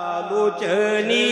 लोचनी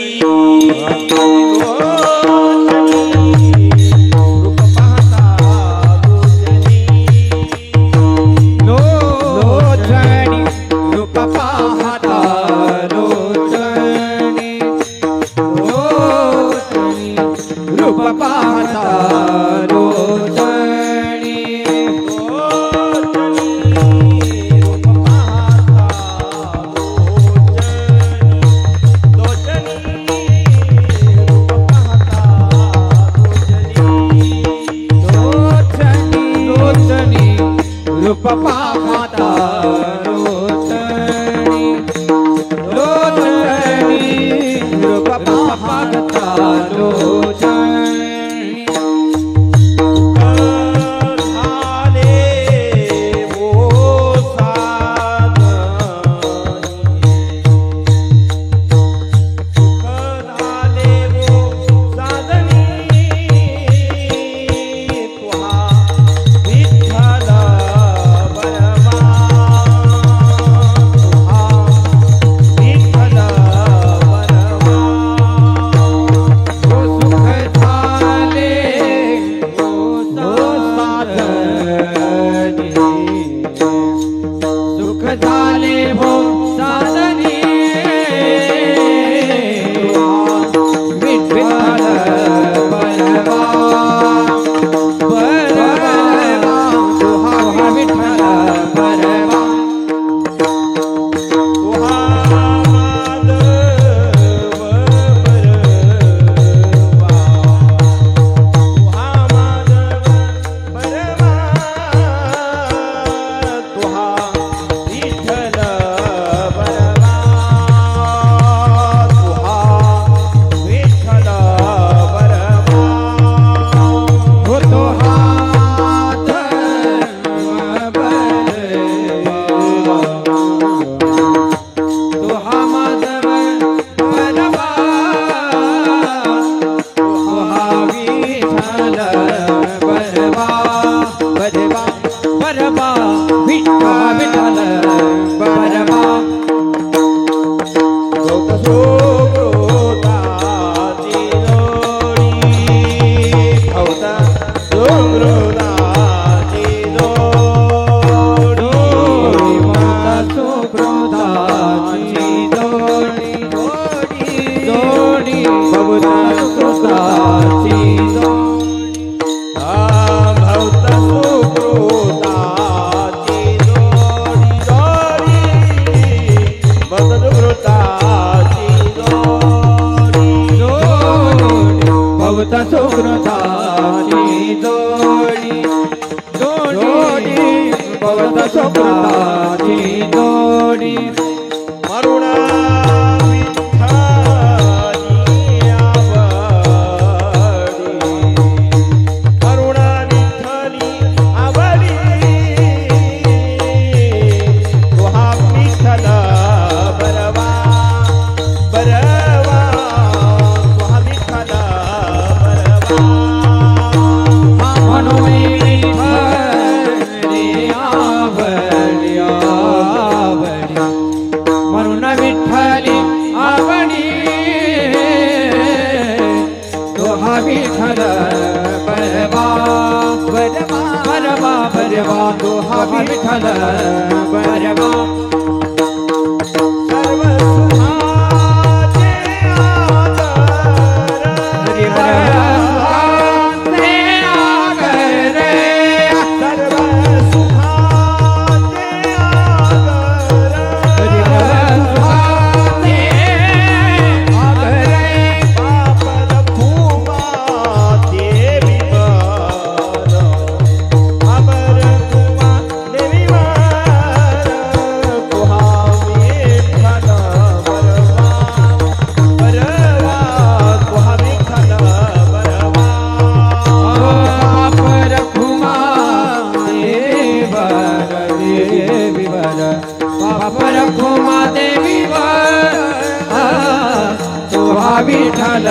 विठ्ठल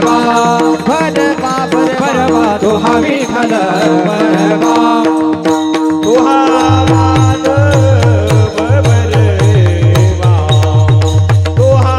भरवा भरवा भरवा तुहा विठ्ठल भरवा तुहा माधव भरवा तुहा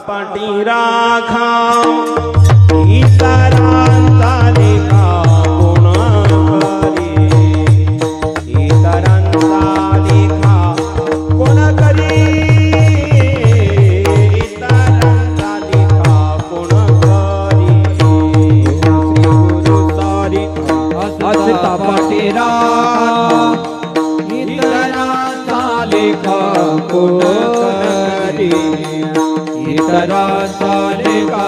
पाटी राखा इतरांचा लेखा कोण करी इतरांचा लेखा कोण करी इतरांचा लेखा कोण करी गुरु सारी असता पाटी राखा इतरांचा लेखा कोण करी इतरांचा लेखा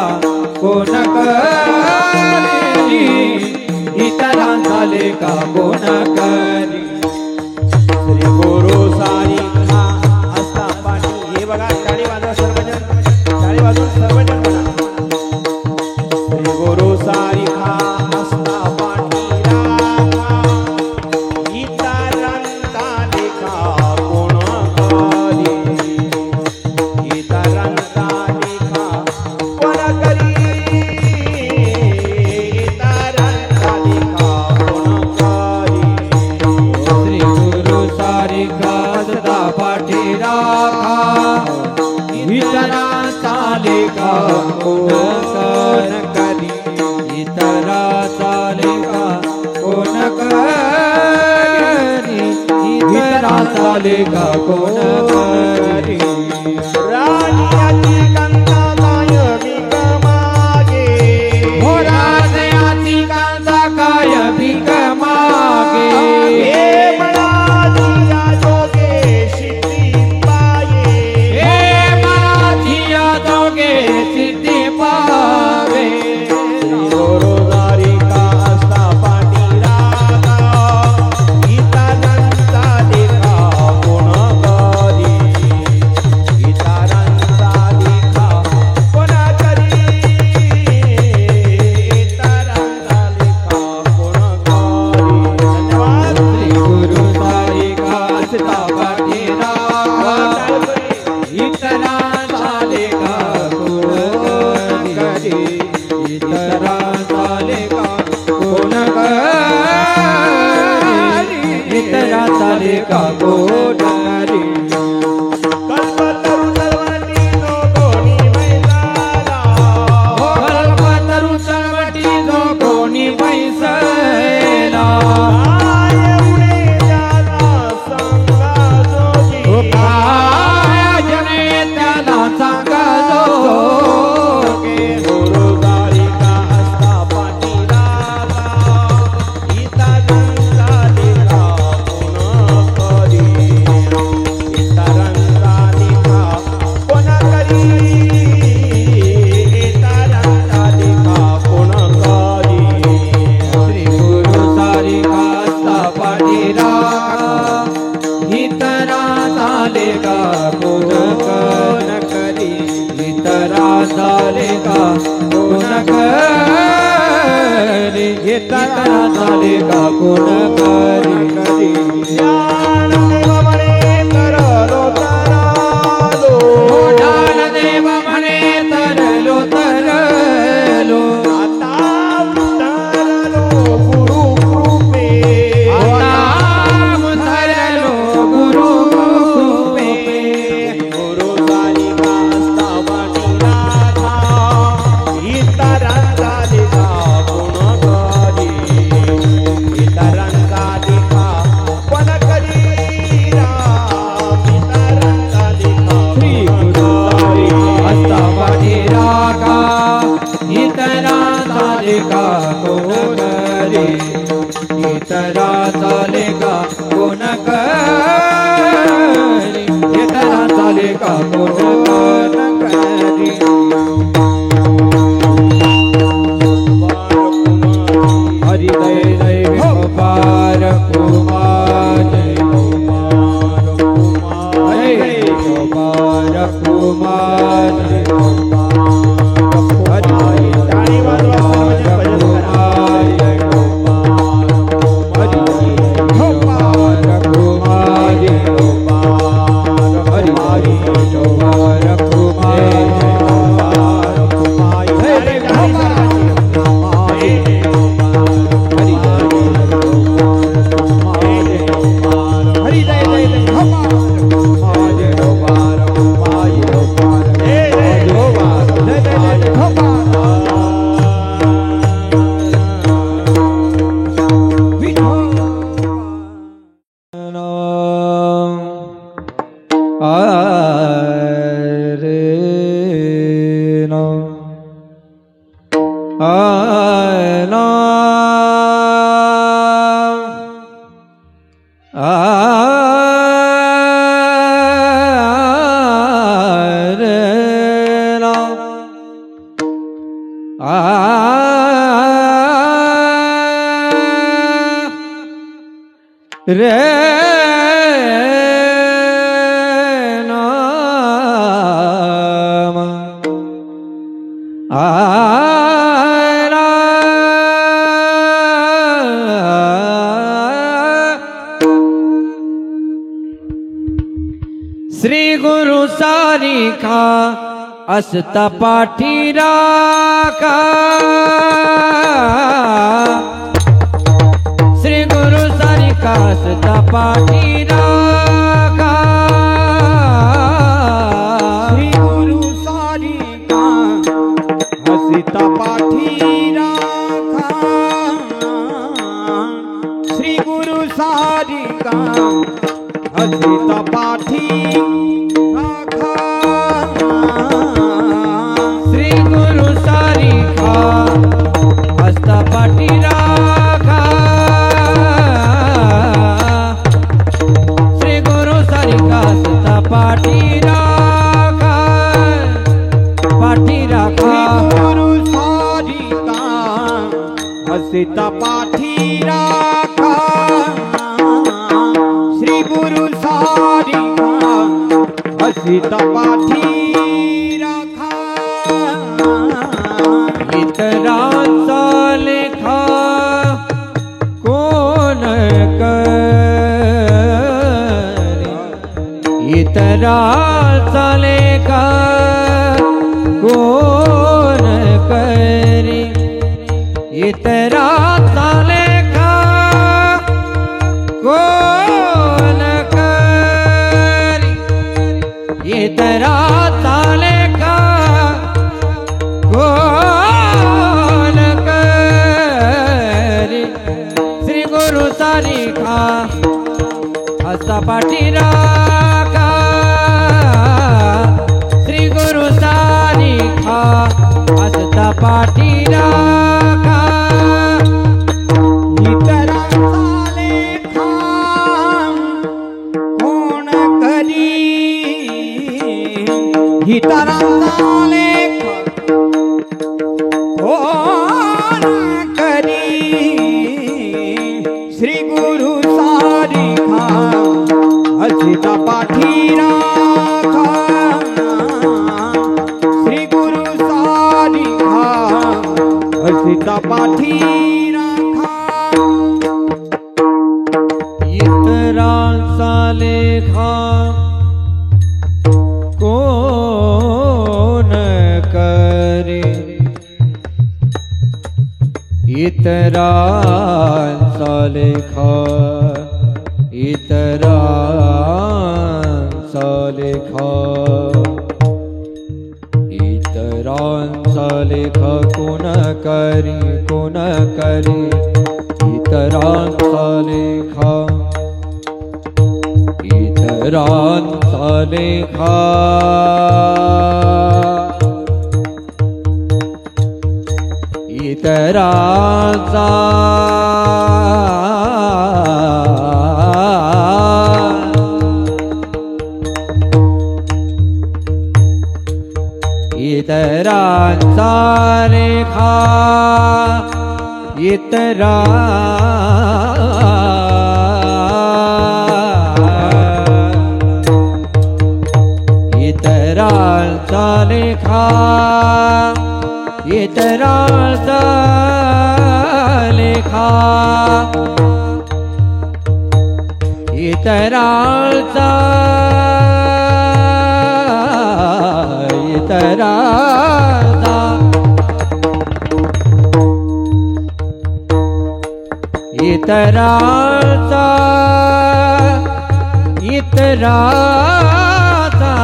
कोण करी इतरांचा लेखा कोण करी श्री गुरु सारी हा असता पाटी हे बघा टाळी वाजवा सर्वजण टाळी वाजवून सर्वजण बघा श्री गुरु सारी हा असता पाटी राखा इतरांचा लेखा कोण करी इतरांचा लेखा कोण करी इतरांचा लेखा कोण करी श्री गुरु सारी असता पाटी राखा इतरांचा लेखा कोण करी इतरांचा लेखा कोण करी इतरांचा लेखा कोण करी राणीयाची गंगा काय भीक मागे हो राजाची कांदा काय भीक मागे हे मनाजिया जोगे सिद्धी पाये हे माझिया दोघे सिद्धी पावे गुरु सारी का असता पाटी राखा इतरांचा लेखा कोण करी इतरांचा लेखा कोण करी इतरांचा लेखा कोण करी धन्यवाद श्री गुरु सारी असता पाटी राखा इतरांचा लेखा कोण करी इतरांचा लेखा कोण करी इतरांचा लेखा कोण करी कल्पतरू तलवाटी नो कोणी मैदाना हो कल्पतरू चळवटी जो कोणी पैसला काय उडे त्याला सांगा जोगी हो काय जने त्याला सांगा जोगे गुरु सारी का असता पाटी राखा इतरांचा लेखा कोण करी इतरांचा लेखा कोण करी इतरांचा लेखा कोण करी श्री गुरु सारी असता पाटी राखा इतरांचा लेखा कोण करी इतरांचा लेखा कोण करी इतरांचा लेखा कोण करी ज्ञानदेव म्हणे तरलो तरालो ज्ञानदेव म्हणे तरलो तरलो आता उतरलो गुरु कृपे नाम धरलो गुरु कृपे गुरु सारी का असता पाटी राखा इतरांचा लेखा कोण करी इतरांचा लेखा कोण करी राम इतरांचा लेखा श्री गुरु सारी असता पाटी राखा इतरांचा लेखा कोण करी इतरांचा लेखा कोण करी इतरांचा लेखा कोण करी हरि जय जय गोपाल कुमार जय गोपाल कुमार जय टाळी वाजवा सर्वजण भजन करा रे नाम श्री गुरु सारिखा असता पाठी राखा श्री गुरु सारिखा असता पाठी राखा श्री गुरु सारिका हसिता पाठी राखा श्री गुरु सारिका हसिता पाठी राखा श्री गुरु सारिखा हस्ता पाठी राखा श्री गुरु सारिखा हस्ता पाठी राखा पाठी राखा गुरु सारिका हसिता पाठी राखा श्री गुरु सारिका हसिता पाठी राखा इतरांचा लेखा कोण करे इतरांचा लेखा कोण करे इतरांचा लेखा कोण करे इतरांचा लेखा कोण करे श्री गुरु सारिखा हस्ता पाठी राखा श्री गुरु सारिखा हस्ता पाठी राखा इतरांचा लेखा कोण करी इतरांचा लेखा कोण करी श्री गुरु सारिखा हसिता पाठी राखा श्री गुरु सारिखा हसिता पाठी राखा इतरांचा लेखा कोण करे इतरांचा लेखा इतरांचा लेखा इतरांचा लेखा कोण करी इतरांचा लेखा इतरांचा लेखा इतरांचा इतरांचा लेखा इतरा इतरांचा लेखा इतरांचा लेखा इतरांचा इतरांचा इतरांचा इतरांचा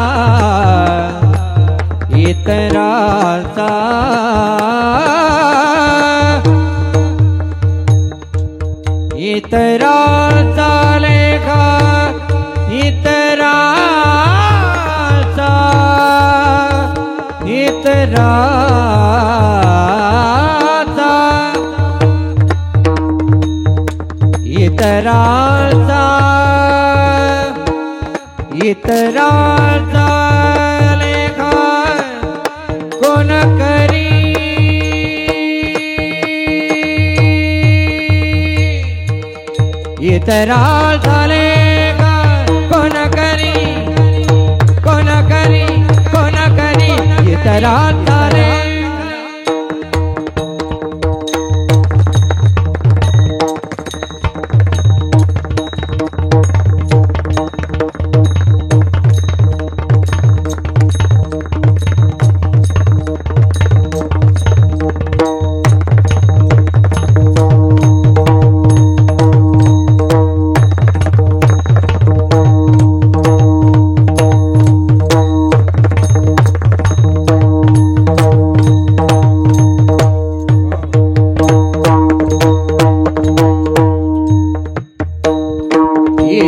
इतरांचा इतरांचा लेखा इतरांचा इतरांचा इतरांचा इतरांचा लेखा कोण करी इतराळ झाले का कोण करी कोण करी कोण करी इतराळ झाले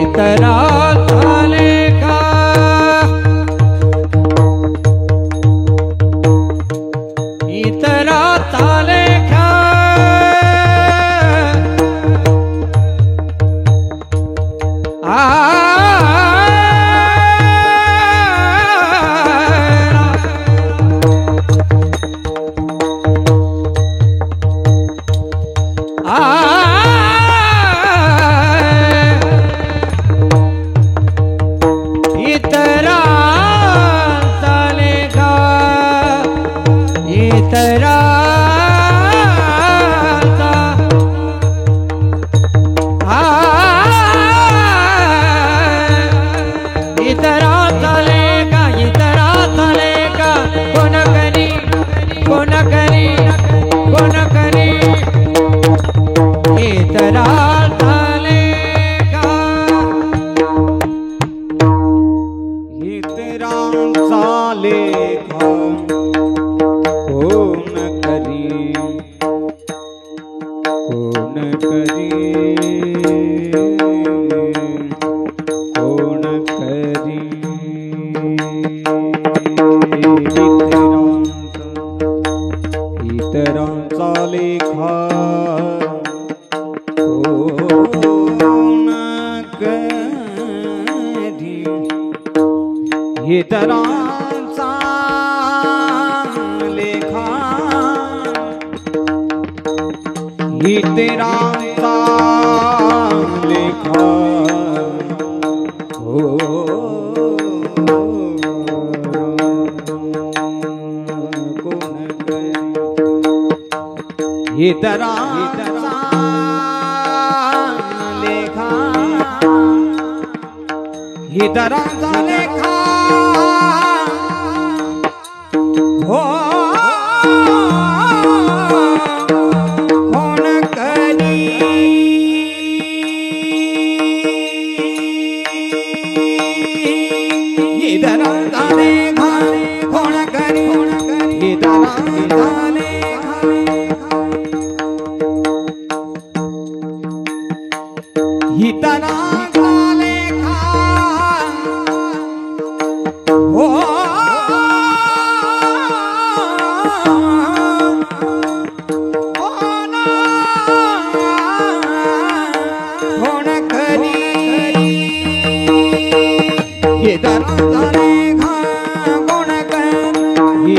इतरांचा लेखा इतरांचा लेखा हो कोण करी इतरांचा लेखा इतरांचा लेखा हो कोण करी इतरांचा लेखा कोण करी इतरांचा लेखा इतरांचा लेखा हो कोण करी इतरांचा लेखा कोण करी इतरांचा लेखा कोण करी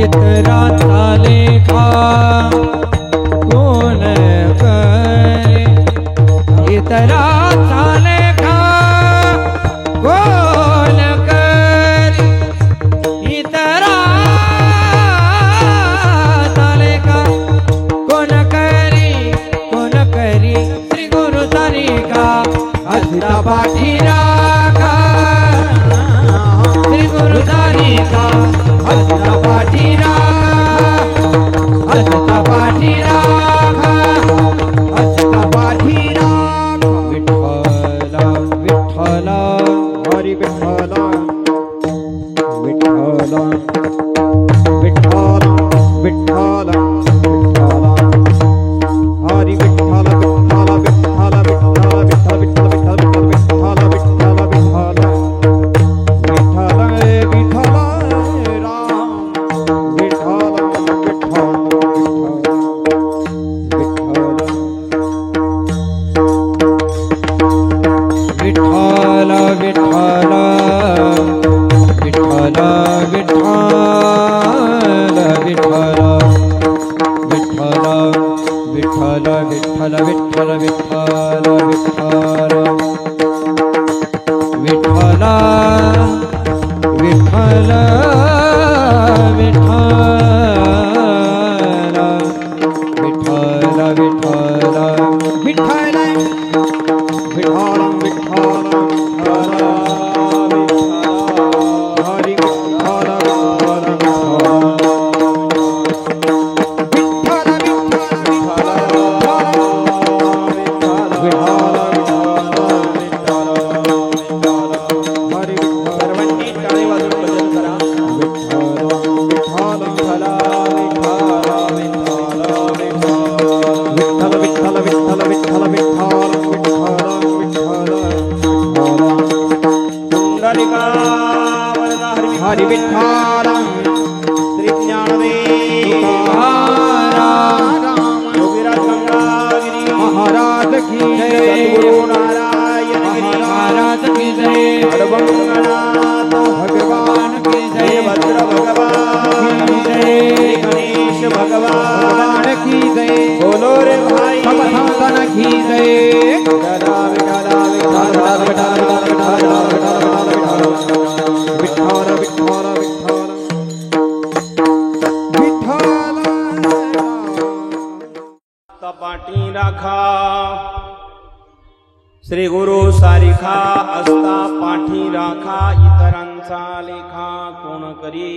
इतरांचा लेखा कोण करे इतरांचा लेखा कोण करे इतरांचा लेखा कोण करी श्री गुरु सारिका हसता पाठी राखा श्री गुरु सारिका हसता पाठी हसता पाठी राखा हसता पाठी राखा विठ्ठल विठ्ठल हरी विठ्ठल विठ्ठल विठ्ठल विठ्ठल विठ्ठल हरी विठ्ठल विठ्ठल विठ्ठल विठ्ठल विठ्ठल विठ्ठल विठ्ठल विठ्ठल विठ्ठल विठ्ठल हरि विठ्ठल श्री ज्ञानदेव योगीराज गंगागिरी महाराज की जय सद्गुरु नारायण महाराज की जय अड़बंगनाथ भगवान की जय भद्र भगवान की जय गणेश भगवान की जय बोलो रे भाई समधान की जय विठ्ठल पाठी राखा श्री गुरु सारिखा असता पाठी राखा इतरांचा लेखा कोण करी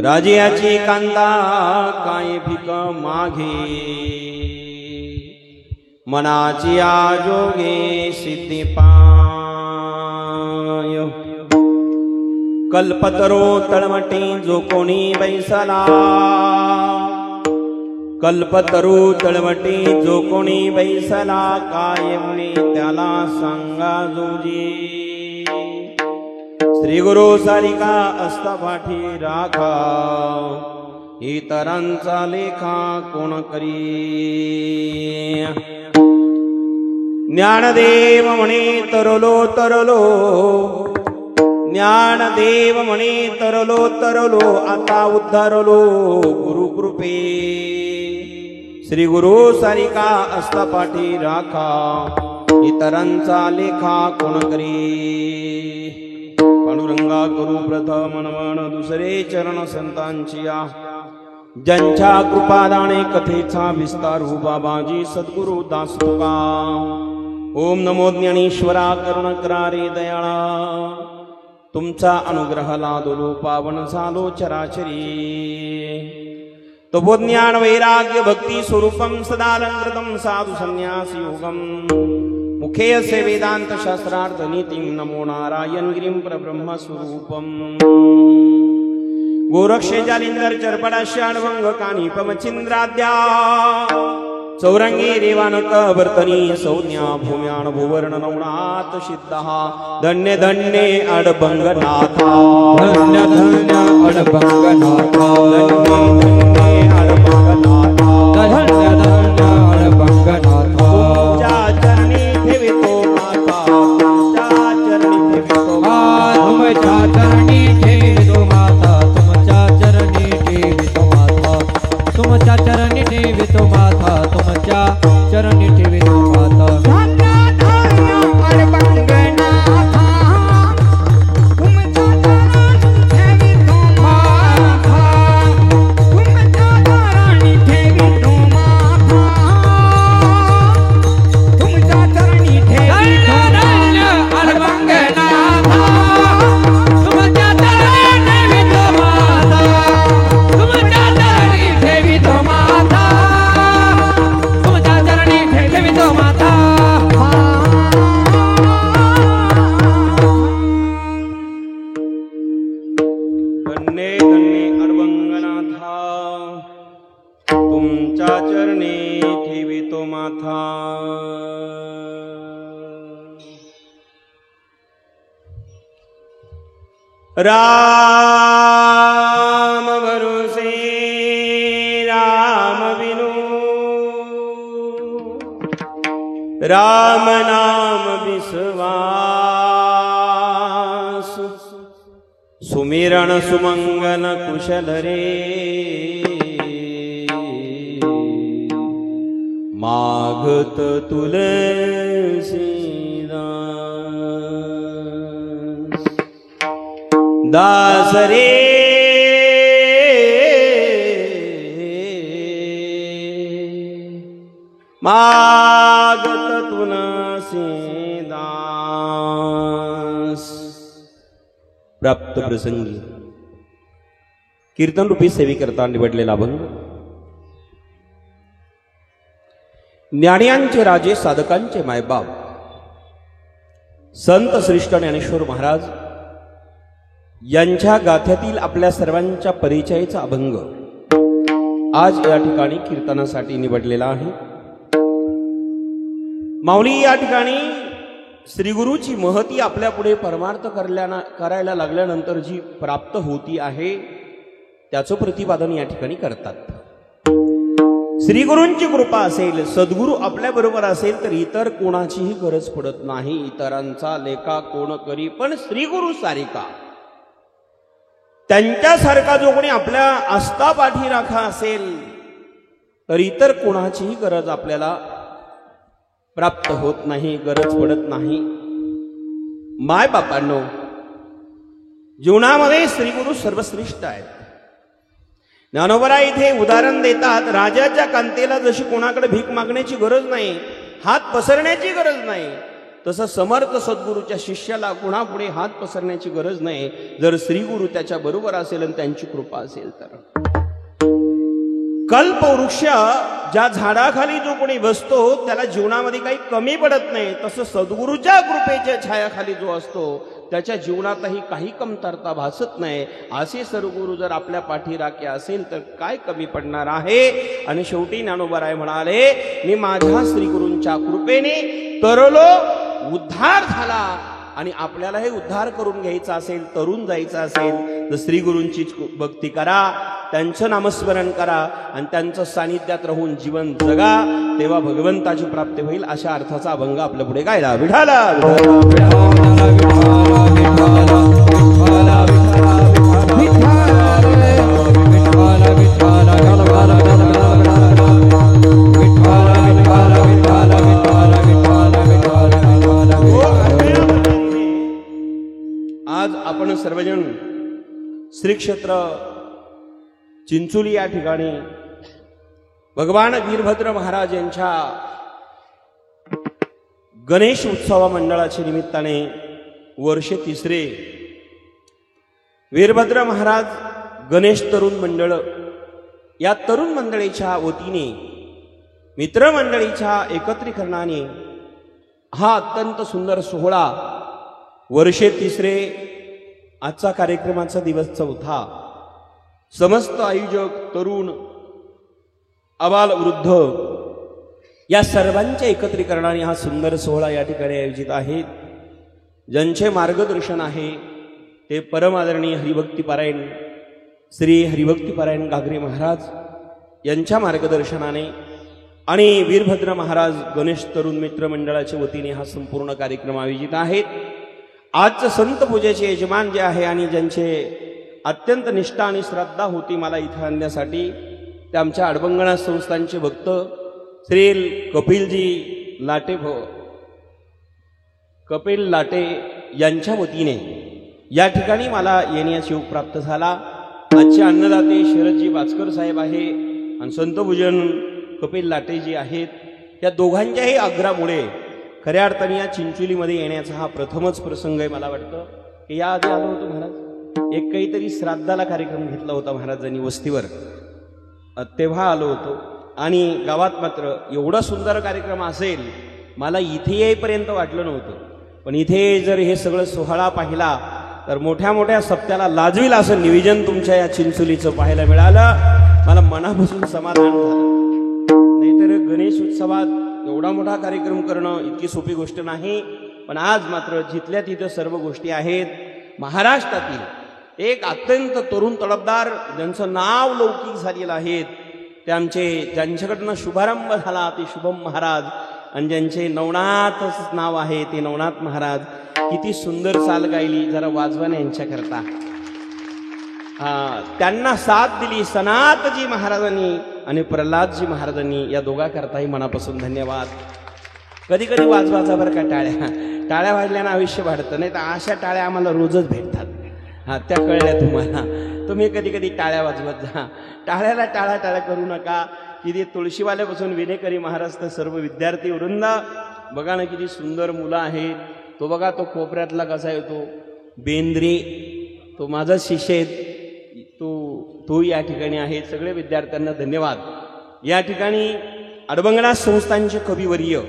राजियाची कांदा काय भिक मागे मनाची आजोगे सिद्धी पाय कल्पतरो तळमटी जो कोणी बैसला कल्पतरू तळमटी जो कोणी बैसला कायमने त्याला सांगा जोजी श्री गुरु सारिका असता पाठी राखा इतरांचा लेखा कोण करी ज्ञानदेव म्हणे तरलो तरलो ज्ञानदेव म्हणे तरलो तरलो आता उद्धारलो गुरु कृपे श्री गुरु सारिका असता पाठी राखा इतरांचा लेखा कोण करी पांडुरंगा गुरु प्रथम नमन दुसरे चरण संतांची ज्यांच्या कृपादाने कथेचा विस्तार हो बाबाजी सद्गुरु दास तुका ओम नमो ज्ञानेश्वरा करुण करा रे दयाळा तुमचा अनुग्रह लादलो पावन झालो चराचरी तो ज्ञान वैराग्य भक्ती स्वरूपम सदालंकृतम साधु संन्यास योगम मुखे असे वेदांत शास्त्रार्थ नीतिम नमो नारायण गिरिम परब्रह्म स्वरूपम गोरक्षे जालिंदर चरपडाश्य अणभंग कानिपमचिंद्राद्या चौरंगी रेवानक वर्तनी संज्ञा भूम्यान भुवर्ण नवनाथ सिद्धः धन्य धन्य अडभंगनाथा धन्य धन्य अडभंगनाथा धन्य धन्य अडभंगनाथा तुमच्या चरणी ठेवितो माता तुमच्या चरणी ठेवितो तुमच्या चरणी ठेवितो माता तुमच्या चरणी ठेवितो माता तुमच्या चरणी ठेवितो माता तुमच्या चरणी ठेवितो माता तुमच्या चरणी ठेवितो माथा राम भरोसे राम बिनु राम नाम विश्वास सुमिरण सुमंगल कुशल रे मागत तुलसीदास दास रे मागत पुनसेदास. प्राप्त प्रसंगी कीर्तन रूपी सेवी करता निवडलेला अभंग. ज्ञानियांचे राजे साधकांचे मायबाप संत श्रेष्ठ ज्ञानेश्वर महाराज यांच्या गाथ्यातील आपल्या सर्वांच्या परिचयाचा अभंग आज या ठिकाणी कीर्तनासाठी निवडलेला आहे. माऊली या ठिकाणी श्री गुरुची महती आपल्या पुढे परमार्थ करायला लागल्यानंतर जी प्राप्त होती आहे त्याचं प्रतिपादन या ठिकाणी करतात. श्री गुरूंची कृपा असेल, सद्गुरू आपल्या बरोबर असेल तर इतर कोणाचीही गरज पडत नाही. इतरांचा लेखा कोण करी पण श्री गुरु सारिका. त्यांच्यासारखा जो कोणी आपल्या आस्था पाठीराखा असेल तर इतर कोणाचीही गरज आपल्याला प्राप्त होत नाही, गरज पडत नाही. माय बापांनो, जीवनामध्ये श्री गुरु सर्वश्रेष्ठ आहेत. ज्ञानोबरा इथे उदाहरण देतात. राजाच्या कांतेला जशी कोणाकडे भीक मागण्याची गरज नाही, हात पसरण्याची गरज नाही, तसं समर्थ सद्गुरूच्या शिष्याला कोणापुढे हात पसरण्याची गरज नाही. जर श्रीगुरु त्याच्या बरोबर असेल आणि त्यांची कृपा असेल तर. कल्पवृक्ष ज्या झाडाखाली जो कोणी बसतो त्याला जीवनामध्ये काही कमी पडत नाही, तसं सद्गुरूच्या कृपेच्या छायाखाली जो असतो त्याच्या जीवनातही काही कमतरता भासत नाही. असे सद्गुरू जर आपल्या पाठीराखे असेल तर काय कमी पडणार आहे. आणि शेवटी ज्ञानोबराय म्हणाले, मी माझ्या श्रीगुरूंच्या कृपेने तरलो, उद्धार झाला. आणि आपल्याला हे उद्धार करून घ्यायचा असेल, तरुण जायचं असेल तर श्री गुरूंची भक्ती करा, त्यांचं नामस्मरण करा आणि त्यांचं सानिध्यात राहून जीवन जगा. तेव्हा भगवंताची प्राप्ती होईल. अशा अर्थाचा अभंग आपल्या पुढे गायला. विठाला आज आपण सर्वजण श्री क्षेत्र चिंचोली या ठिकाणी भगवान वीरभद्र महाराज यांच्या गणेश उत्सव मंडळाच्या निमित्ताने वर्षे तिसरे वीरभद्र महाराज गणेश तरुण मंडळ या तरुण मंडळीच्या वतीने मित्रमंडळीच्या एकत्रीकरणाने हा अत्यंत सुंदर सोहळा वर्षे तिसरे आजचा कार्यक्रमाचा दिवस चौथा. समस्त आयोजक, तरुण, अबाल, वृद्ध या सर्वांच्या एकत्रीकरणाने हा सुंदर सोहळा या ठिकाणी आयोजित आहेत. ज्यांचे मार्गदर्शन आहे ते परमादरणीय हरिभक्तीपारायण श्री हरिभक्तीपारायण गागरे महाराज यांच्या मार्गदर्शनाने आणि वीरभद्र महाराज गणेश तरुण मित्र मंडळाच्या वतीने हा संपूर्ण कार्यक्रम आयोजित आहेत. आजचं संत पूजेचे यजमान जे आहे आणि ज्यांचे अत्यंत निष्ठा आणि श्रद्धा होती मला इथे आणण्यासाठी, ते आमच्या अडबंगणा संस्थांचे भक्त श्री कपिलजी लाटे कपिल लाटे यांच्या वतीने या ठिकाणी मला येण्याचा योग प्राप्त झाला. आजचे अन्नदाते शरदजी वाचकर साहेब आहे आणि संतभूजन कपिल लाटेजी आहेत. या दोघांच्याही आग्रहामुळे खऱ्या अर्थाने या चिंचोलीमध्ये येण्याचा हा प्रथमच प्रसंग आहे. मला वाटतं की याआधी आलो होतो महाराज, एक काहीतरी श्राद्धाला कार्यक्रम घेतला होता महाराजांनी वस्तीवर, तेव्हा आलो होतो. आणि गावात मात्र एवढा सुंदर कार्यक्रम असेल मला इथे येईपर्यंत वाटलं नव्हतं. पण इथे जर हे सगळं सोहळा पाहिला तर मोठ्या मोठ्या सप्त्याला लाजवील असं निवेदन तुमच्या या चिंचोलीचं पाहायला मिळालं. मला मनापासून समाधान झालं. नाहीतर गणेश उत्सवात एवढा मोठा कार्यक्रम करणं इतकी सोपी गोष्ट नाही. पण आज मात्र जिथल्या तिथं सर्व गोष्टी आहेत. महाराष्ट्रातील एक अत्यंत तरुण तडफदार ज्यांचं नाव लौकिक झालेलं आहे ते आमचे ज्यांच्याकडनं शुभारंभ झाला ते शुभम महाराज, आणि ज्यांचे नवनाथच नाव आहे ते नवनाथ महाराज. किती सुंदर चाल गायली जरा वाजवाने यांच्याकरता. त्यांना साथ दिली सनातजी महाराजांनी आणि प्रल्हादजी महाराजांनी. या दोघांकरताही मनापासून धन्यवाद. कधी कधी वाजवाचा बरं का टाळ्या. टाळ्या वाजल्यानं आयुष्य वाढतं, नाही तर अशा टाळ्या आम्हाला रोजच भेटतात. त्या कळल्या तुम्हाला. तुम्ही कधी कधी टाळ्या वाजवत जा. टाळ्याला टाळ्या करू नका. तिथे तुळशीवाल्यापासून विनेकरी महाराज तर सर्व विद्यार्थी वृंद बघा ना किती सुंदर मुलं आहेत. तो बघा तो कोपऱ्यातला कसा येतो बेंद्रे, तो माझा शिष्य आहे, तो या ठिकाणी आहे. सगळे विद्यार्थ्यांना धन्यवाद. या ठिकाणी अडबंगणा संस्थांचे कविवर्य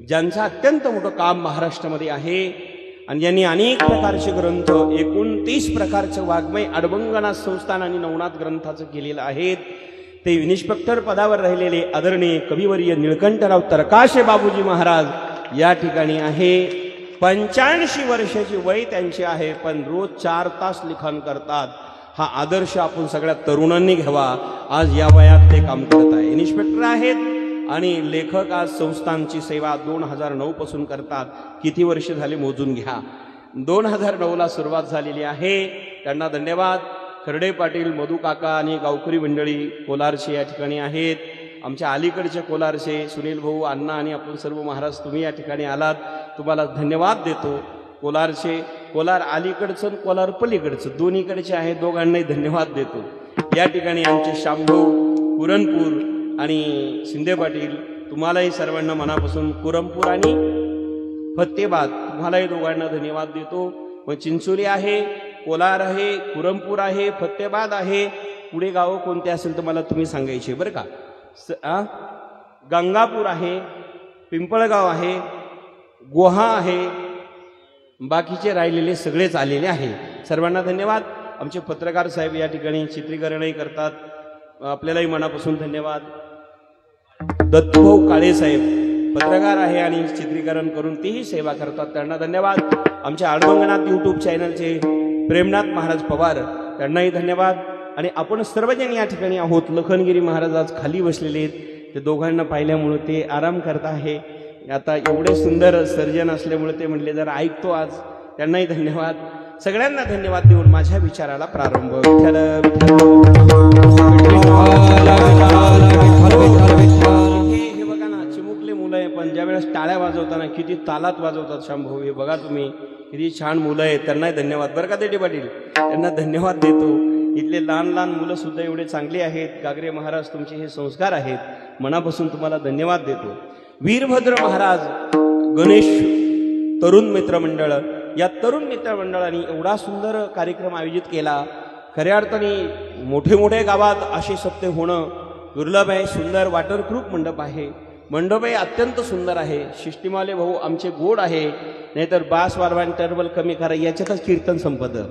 ज्यांचं अत्यंत मोठं काम महाराष्ट्रामध्ये आहे आणि ज्यांनी अनेक प्रकारचे ग्रंथ 29 प्रकारचं वाङ्मय अडबंगणा संस्थान आणि नवनाथ ग्रंथाचं केलेलं आहे. ते इन्स्पेक्टर पदावर राहिलेले आदरणीय कविवर्य निळकंठराव तरकाशे बाबूजी महाराज या ठिकाणी आहे. 85 वर्षाची वय त्यांची आहे, पण रोज 4 तास लिखाण करतात. हा आदर्श आपण सगळ्या तरुणांनी घ्यावा. आज या वयात ते काम करत आहे. इन्स्पेक्टर आहेत आणि लेखक आज संस्थांची सेवा 2009 पासून करतात. किती वर्ष झाले मोजून घ्या. 2009ला सुरुवात झालेली आहे. त्यांना धन्यवाद. खर्डे पाटील, मधू काका आणि गावकरी मंडळी कोलारचे या ठिकाणी आहेत. आमच्या अलीकडचे कोलारचे सुनील भाऊ, अण्णा आणि आपण सर्व महाराज तुम्ही या ठिकाणी आलात, तुम्हाला धन्यवाद देतो. कोलारचे, कोलार अलीकडचं कोलार पलीकडचं दोन्हीकडचे आहे, दोघांनाही धन्यवाद देतो. या ठिकाणी आमचे शामभाऊ पुरणपूर आणि शिंदे पाटील, तुम्हालाही सर्वांना मनापासून कुरमपूर आणि फत्तेबाद तुम्हालाही दोघांना धन्यवाद देतो. मग चिंचोली आहे, कोलार आहे, कुरमपूर आहे, फत्तेबाद आहे. पुढे गावं कोणते असेल तर मला तुम्ही सांगायचे बरं का. गंगापूर आहे, पिंपळगाव आहे, गोहा आहे, बाकीचे राहिलेले सगळेच आलेले आहे. सर्वांना धन्यवाद. आमचे पत्रकार साहेब या ठिकाणी चित्रीकरणही करतात, आपल्यालाही मनापासून धन्यवाद. दत्तूभाऊ काळे साहेब पत्रकार आहे आणि चित्रीकरण करून तेही सेवा करतात, त्यांना धन्यवाद. आमच्या अडबंगनाथ यूट्यूब चॅनलचे प्रेमनाथ महाराज पवार, त्यांनाही धन्यवाद. आणि आपण सर्वजण या ठिकाणी आहोत. लखनगिरी महाराज आज खाली बसलेले आहेत, ते दोघांना पाहिल्यामुळे ते आराम करत आहे. आता एवढे सुंदर सर्जन असल्यामुळे ते म्हणले जरा ऐकतो आज, त्यांनाही धन्यवाद. सगळ्यांना धन्यवाद देऊन माझ्या विचाराला प्रारंभ. विठ्ठल हे बघा ना, चिमुकले मुलं आहे, पण ज्या वेळेस टाळ्या वाजवताना किती तालात वाजवतात शामभाऊ. हे बघा तुम्ही किती छान मुलं आहेत, त्यांनाही धन्यवाद बरं का देठी पाटील, त्यांना धन्यवाद देतो. इथले लहान लहान मुलं सुद्धा एवढे चांगले आहेत. गागरे महाराज तुमचे हे संस्कार आहेत, मनापासून तुम्हाला धन्यवाद देतो. वीरभद्र महाराज गणेश तरुण मित्र मंडळ, या तरुण मित्र मंडळाने एवढा सुंदर कार्यक्रम आयोजित केला. खऱ्या अर्थाने मोठे मोठे गावात असे सत्य होणं दुर्लभ आहे. सुंदर वॉटरप्रूफ मंडप आहे. मंडपही अत्यंत सुंदर आहे. शिष्टीमाले भाऊ आमचे गोड आहे, नाहीतर बास वारवान टर्बल कमी करा याच्यातच कीर्तन संपतं.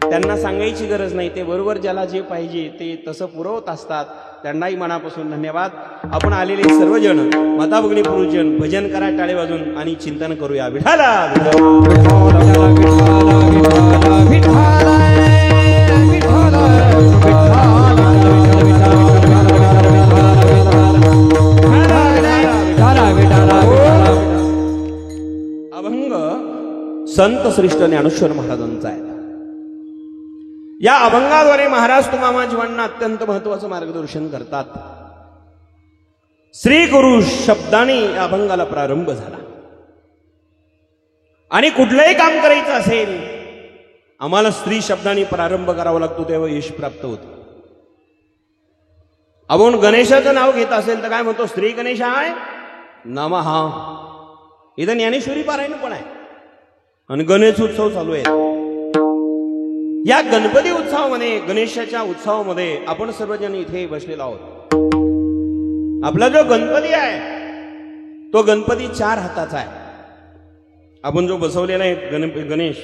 त्यांना सांगायची गरज नाही, ते बरोबर ज्याला जे पाहिजे ते तसं पुरवत असतात. त्यांनाही मनापासून धन्यवाद. आपण आलेले सर्वजण माता भगिनी पुरुषजन भजन करा टाळे वाजून आणि चिंतन करूया. विठाला अभंग संत श्रेष्ठ ज्ञानेश्वर महाराजांचा आहे. या अभंगाद्वारे महाराज तुम्हा जीवांना अत्यंत महत्वाचं मार्गदर्शन करतात. श्री गुरु शब्दाने या अभंगाला प्रारंभ झाला. आणि कुठलंही काम करायचं असेल आम्हाला स्त्री शब्दाने प्रारंभ करावा लागतो, तेव्हा यश प्राप्त होतं. आपण गणेशाचं नाव घेत असेल तर काय म्हणतो, श्री गणेशाय नमः. इथं ज्ञानेश्वरी पारायण पण आहे आणि गणेश उत्सव चालू आहे. या गणपती उत्सवामध्ये, गणेशाच्या उत्सवामध्ये आपण सर्वजण इथे बसलेलो आहोत. आपला जो गणपती आहे तो गणपती 4 हाताचा आहे. आपण जो बसवलेला आहे गणेश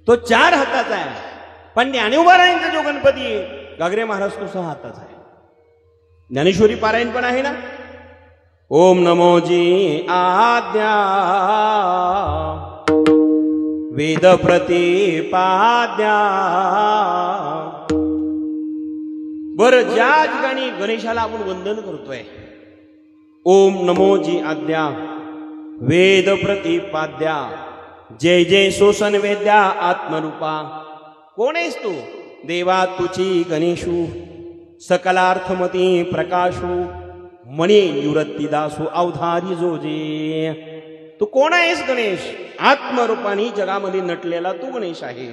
तो 4 हाताचा आहे. पण ज्ञानोबारायांचा जो गणपती आहे गागरे महाराज तो 6 हाताचा आहे. ज्ञानेश्वरी पारायण पण आहे ना. ओम नमो जी आज्ञा वेद प्रतिपाद्या. बरं, ज्या ठिकाणी गणेशाला आपण वंदन करतोय, ओम नमो जी आज्ञा वेद प्रतिपाद्या जय जय सोसन वेद्या आत्मरूपा. कोण आहेस तू? देवा तुची गणेशू सकलार्थमती प्रकाशू मणी निवृत्ती दासू अवधारी जोजे. तू कोण आहेस गणेश? आत्मरूपाने जगामध्ये नटलेला तू गणेश आहे.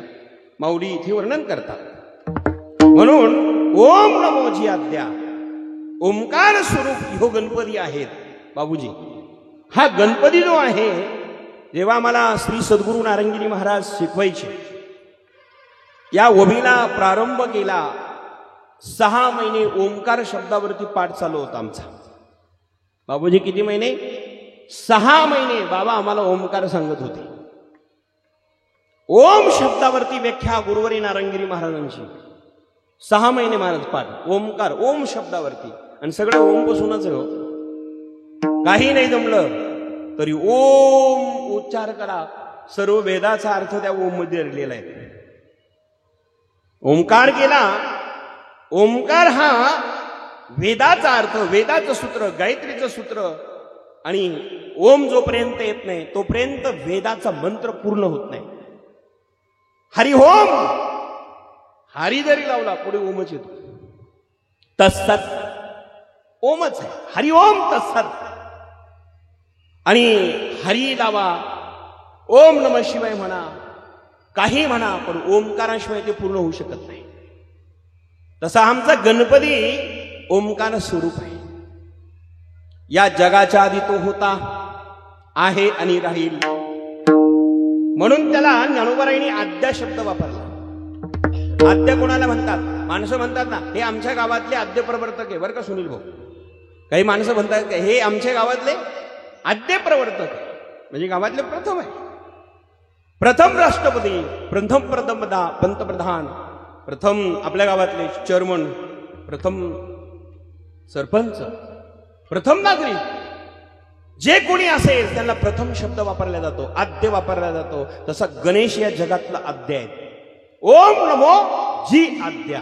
माऊली इथे वर्णन करतात. म्हणून ओम नमो जी आज्ञा, ओंकार स्वरूप ह्यो गणपती आहेत. बाबूजी हा गणपती जो आहे, जेव्हा मला श्री सद्गुरू नारंगिरी महाराज शिकवायचे, या ओवीला प्रारंभ केला 6 महिने ओंकार शब्दावरती पाठ चालू होता आमचा. बाबूजी किती महिने? 6 महिने बाबा आम्हाला ओंकार सांगत होते. ओम शब्दावरती व्याख्या गुरुवरी नारंगिरी महाराजांची 6 महिने महाराज पाठ ओंकार, ओम शब्दावरती. आणि सगळं ओम पासूनच हो, काही नाही जमलं तरी ओम उच्चार करा. सर्व वेदाचा अर्थ त्या ओम मध्ये दडलेला आहे. ओंकार केला. ओंकार हा वेदाचा अर्थ, वेदाचं सूत्र, गायत्रीचं सूत्र. आणि ओम जोपर्यंत येत नाही तोपर्यंत वेदाचा मंत्र पूर्ण होत नाही. हरि ओम, हरी जरी लावला पुढे ओमच येतो. तत्सत ओमच आहे. हरि ओम तत्सत. आणि हरी लावा, ओम नमः शिवाय म्हणा, काही म्हणा, पण ओंकाराशिवाय ते पूर्ण होऊ शकत नाही. तसा आमचा गणपती ओंकार स्वरूप आहे. या जगाच्या आधी तो होता, आहे आणि राहील. म्हणून त्याला ज्ञानोबारायांनी आद्या शब्द वापरला. आद्य कोणाला म्हणतात? माणसं म्हणतात ना, हे आमच्या गावातले आद्य प्रवर्तक आहे बरं का सुनील भाऊ. काही माणसं म्हणतात हे आमच्या गावातले आद्य प्रवर्तक, म्हणजे गावातले प्रथम आहे, प्रथम राष्ट्रपती, प्रथम पंतप्रधान, प्रथम आपल्या गावातले चेअरमन, प्रथम सरपंच, प्रथम नागरिक, जे कोणी असेल त्यांना प्रथम शब्द वापरला जातो, आद्य वापरला जातो. तसा गणेश या जगातला आद्य आहे. ओम नमो जी आद्या.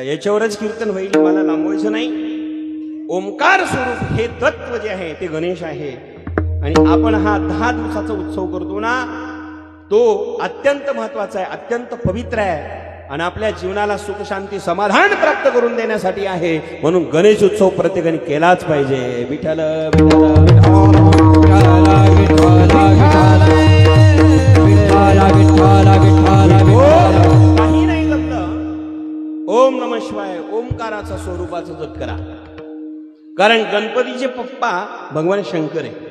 याच्यावरच कीर्तन होईल, मला लांबवायचं नाही. ओंकार स्वरूप हे तत्व जे आहे ते गणेश आहे. आणि आपण हा 10 दिवसाचा उत्सव करतो ना, तो अत्यंत महत्वाचा आहे, अत्यंत पवित्र आहे. आणि आपल्या जीवनाला सुख शांती समाधान प्राप्त करून देण्यासाठी आहे. म्हणून गणेश उत्सव प्रत्येकाने केलाच पाहिजे. विठ्ठल काही नाही जमलं, ओम नमः शिवाय ओंकाराचा स्वरूपाचा जप करा. कारण गणपतीचे पप्पा भगवान शंकर आहे.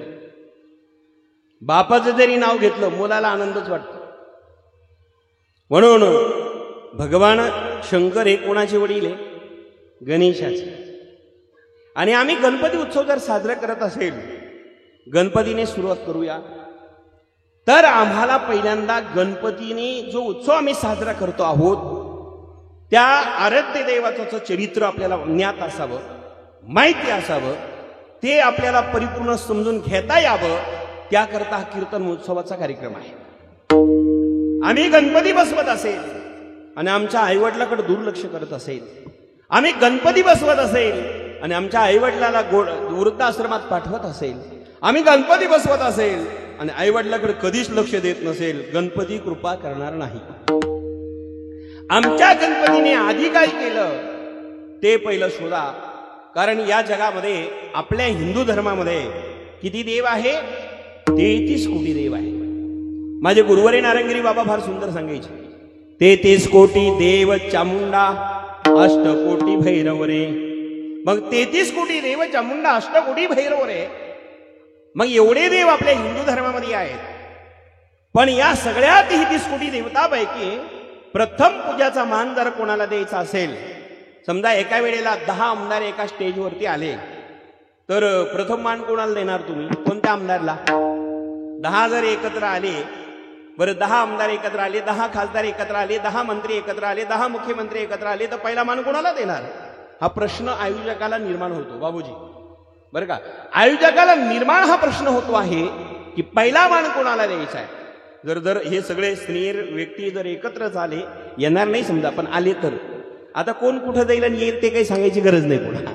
बापाचं जरी नाव घेतलं मुलाला आनंदच वाटतो. म्हणून भगवान शंकर हे कोणाचे वडील आहे? गणेशाचे. आणि आम्ही गणपती उत्सव जर साजरा करत असेल, गणपतीने सुरुवात करूया. तर आम्हाला पहिल्यांदा गणपतीने जो उत्सव आम्ही साजरा करतो आहोत, त्या आराध्य देवाचं चरित्र आपल्याला ज्ञात असावं, माहिती असावं, ते आपल्याला परिपूर्ण समजून घेता यावं. त्याकरता हा कीर्तन उत्सवाचा कार्यक्रम आहे. आम्ही गणपती बसवत असेल आणि आमच्या आईवडिलाकडे दुर्लक्ष करत असेल, आम्ही गणपती बसवत असेल आणि आमच्या आईवडिलाला वृद्धाश्रमात पाठवत असेल, आम्ही गणपती बसवत असेल आणि आईवडिलाकडे कधीच लक्ष देत नसेल, गणपती कृपा करणार नाही. आमच्या गणपतीने आधी काय केलं ते पहिलं शोधा. कारण या जगामध्ये आपल्या हिंदू धर्मामध्ये किती देव आहे? 33 कोटी देव आहे. माझे गुरुवरी नारंगिरी बाबा फार सुंदर सांगायचे, 33 कोटी देव चामुंडा, 8 कोटी भैरव रे. मग 33 कोटी देव चामुंडा, 8 कोटी भैरव रे. मग एवढे देव आपल्या हिंदू धर्मामध्ये आहेत. पण या सगळ्या 33 कोटी देवतापैकी प्रथम पूजाचा मान जर कोणाला द्यायचा असेल, समजा एका वेळेला 10 आमदार एका स्टेजवरती आले, तर प्रथम मान कोणाला देणार तुम्ही? कोणत्या आमदारला? 10 जर एकत्र आले, बरं 10 आमदार एकत्र आले, 10 खासदार एकत्र आले, 10 मंत्री एकत्र आले, 10 मुख्यमंत्री एकत्र आले, तर पहिला मान कोणाला देणार? हा प्रश्न आयोजकाला निर्माण होतो बाबूजी, बरं का. आयोजकाला निर्माण हा प्रश्न होतो आहे की पहिला मान कोणाला द्यायचा आहे. जर हे सगळे स्नेर व्यक्ती जर एकत्र झाले, येणार नाही समजा, पण आले तर आता कोण कुठं जाईल आणि येईल ते काही सांगायची गरज नाही. पुन्हा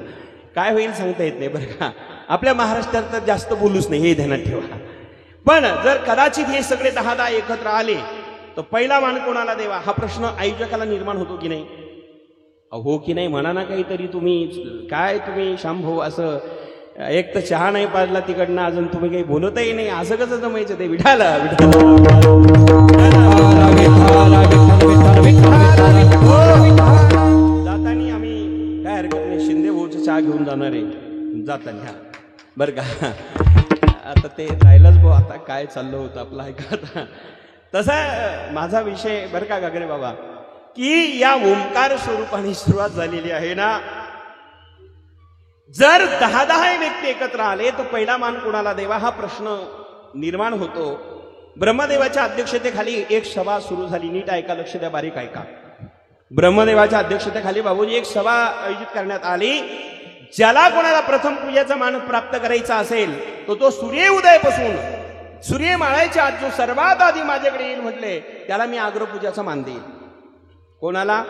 काय होईल सांगता येत नाही बरं का. आपल्या महाराष्ट्रात तर जास्त बोलूच नाही, हे ध्यानात ठेवा. पण जर कदाचित हे सगळे 10 एकत्र आले तर पहिला मान कोणाला देवा हा प्रश्न आयोजकाला निर्माण होतो की नाही? हो की नाही म्हणा ना काहीतरी. तुम्ही काय तुम्ही शांभाऊ असं एक तर चहा नाही पाजला तिकडनं, अजून तुम्ही काही बोलतही नाही, असं कसं जमायचं? ते विठाला जातानी आम्ही काय हरकत नाही, शिंदे भाऊचा चहा घेऊन जाणार आहे जाताना. बर का. आता ते राहिलंच भाऊ, आता काय चाललं होतं आपलं ऐका. आता तसा माझा विषय बरं का गागरे बाबा, की या ओंकार स्वरूपाने सुरुवात झालेली आहे ना. जर 10 व्यक्ती एकत्र आले तर पहिला मान कोणाला देवा हा प्रश्न निर्माण होतो. ब्रह्मदेवाच्या अध्यक्षतेखाली एक सभा सुरू झाली. नीट ऐका, लक्ष द्या, बारीक ऐका. ब्रह्मदेवाच्या अध्यक्षतेखाली बाबूजी एक सभा आयोजित करण्यात आली. ज्याला कोणाला प्रथम पूजेचा मान प्राप्त करायचा असेल तो सूर्य उदयापासून सूर्य माळायच्या आत जो सर्वात आधी माझ्याकडे येईल म्हटले त्याला मी अग्रपूजाचा मान देईल. कोणाला?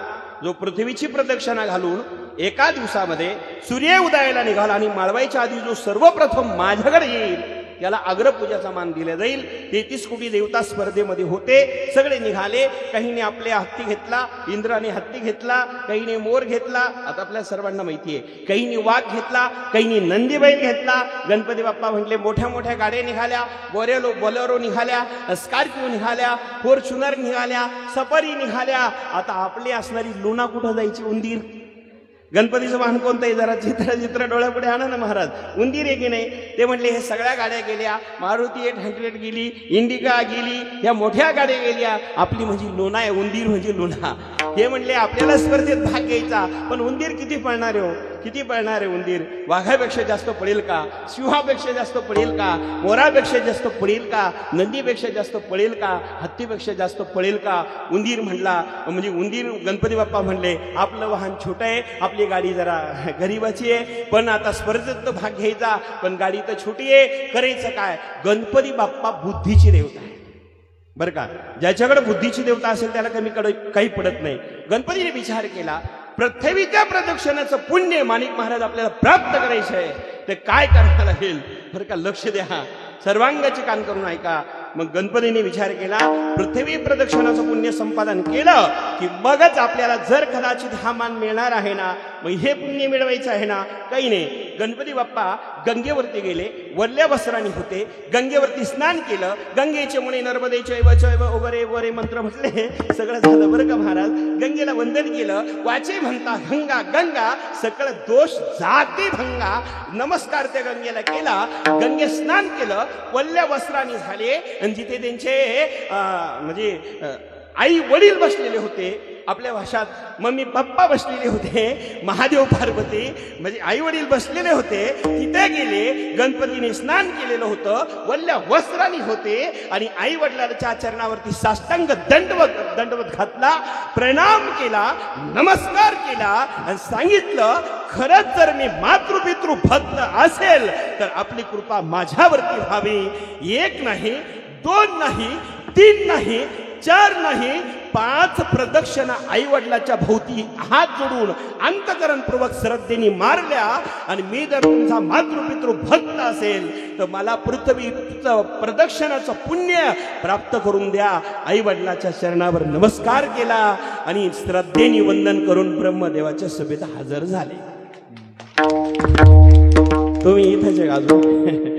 जो पृथ्वीची प्रदक्षिणा घालून एका दिवसामध्ये सूर्य उदयाला निघाला आणि माळवायच्या आधी जो सर्वप्रथम माझ्याकडे येईल त्याला अग्रपूजाचा मान दिला जाईल. 33 कोटी देवता स्पर्धेमध्ये होते. सगळे निघाले. काहीने आपल्या हत्ती घेतला, इंद्राने हत्ती घेतला, काहीने मोर घेतला, आता आपल्या सर्वांना माहिती आहे. काहीने वाघ घेतला, काहीने नंदी बैल घेतला. गणपती बाप्पा म्हटले मोठ्या मोठ्या गाड्या निघाल्या, बोलेरो निघाल्या, स्कॉर्पिओ निघाल्या, फॉर्च्युनर निघाल्या, सफारी निघाल्या. आता आपली असणारी लुना कुठं जायची? उंदीर. गणपतीचं वाहन कोणतं आहे? जरा चित्र डोळ्यापुढे आणा ना महाराज. उंदीर आहे की नाही? ते म्हटले हे सगळ्या गाड्या गेल्या. मारुती 800 गेली, इंडिका गेली, या मोठ्या गाड्या गेल्या. आपली म्हणजे लोणा आहे, उंदीर म्हणजे लोणा. हे म्हणले आपल्याला स्पर्धेत भाग घ्यायचा, पण उंदीर किती पळणार आहे हो? किती पळणार आहे उंदीर? वाघापेक्षा जास्त पळेल का? सिंहापेक्षा जास्त पळेल का? मोरापेक्षा जास्त पळेल का? नंदीपेक्षा जास्त पळेल का? हत्तीपेक्षा जास्त पळेल का? उंदीर म्हणला म्हणजे उंदीर. गणपती बाप्पा म्हणले आपलं वाहन छोटं आहे, आपली गाडी जरा गरीबाची आहे, पण आता स्पर्धेत भाग घ्यायचा, पण गाडी तर छोटी आहे, करायचं काय? गणपती बाप्पा बुद्धीची देवता आहे बरं का. ज्याच्याकडे बुद्धीची देवता असेल त्याला कमीकडे काही पडत नाही. गणपतीने विचार केला पृथ्वीच्या प्रदक्षिणाचं पुण्य माणिक महाराज आपल्याला प्राप्त करायचं आहे, ते काय करायला लागेल बरं का. लक्ष द्या, सर्वांगाचे कान करून ऐका. मग गणपतीने विचार केला पृथ्वी प्रदक्षिणाचं पुण्य संपादन केलं की मगच आपल्याला जर कदाचित हा मान मिळणार आहे ना, मग हे पुण्य मिळवायचं आहे ना. काही नाही. गणपती बाप्पा गंगेवरती गेले, वरल्या वस्त्रांनी होते, गंगेवरती स्नान केलं. गंगेचे मुळे नर्मदेचे वगैरे वगैरे मंत्र म्हटले, सगळं झालं बरं का महाराज. गंगेला वंदन केलं. वाचे म्हणता गंगा गंगा, सकळ दोष जाती भंगा. नमस्कार त्या गंगेला केला. गंगे स्नान केलं, वल्ल्या वस्त्रांनी झाले. आणि जिथे त्यांचे म्हणजे आई वडील बसलेले होते, आपल्या भाषात मम्मी पप्पा बसलेले होते, महादेव पार्वती म्हणजे आई वडील बसलेले होते, तिथे गेले. गणपतीने स्नान केलेलं होतं, वल्ल्या वस्त्रांनी होते आणि आई वडिलांच्या चरणावरती साष्टांग दंडवत घातला, प्रणाम केला, नमस्कार केला आणि सांगितलं खरंच जर मी मातृपितृ भक्त असेल तर आपली कृपा माझ्यावरती व्हावी. 1 नाही, 2 नाही, 3 नाही, 4 नाही, 5 प्रदक्षिणा आई वडिलाच्या भोवती हात जोडून अंतकरणपूर्वक श्रद्धेने मारल्या. आणि मी जर तुमचा मातृपितृ भक्त असेल तर मला पृथ्वीचं प्रदक्षिणाचं पुण्य प्राप्त करून द्या. आई वडिलाच्या चरणावर नमस्कार केला आणि श्रद्धेने वंदन करून ब्रह्मदेवाच्या सभेत हजर झाले. तुम्ही इथंच अजून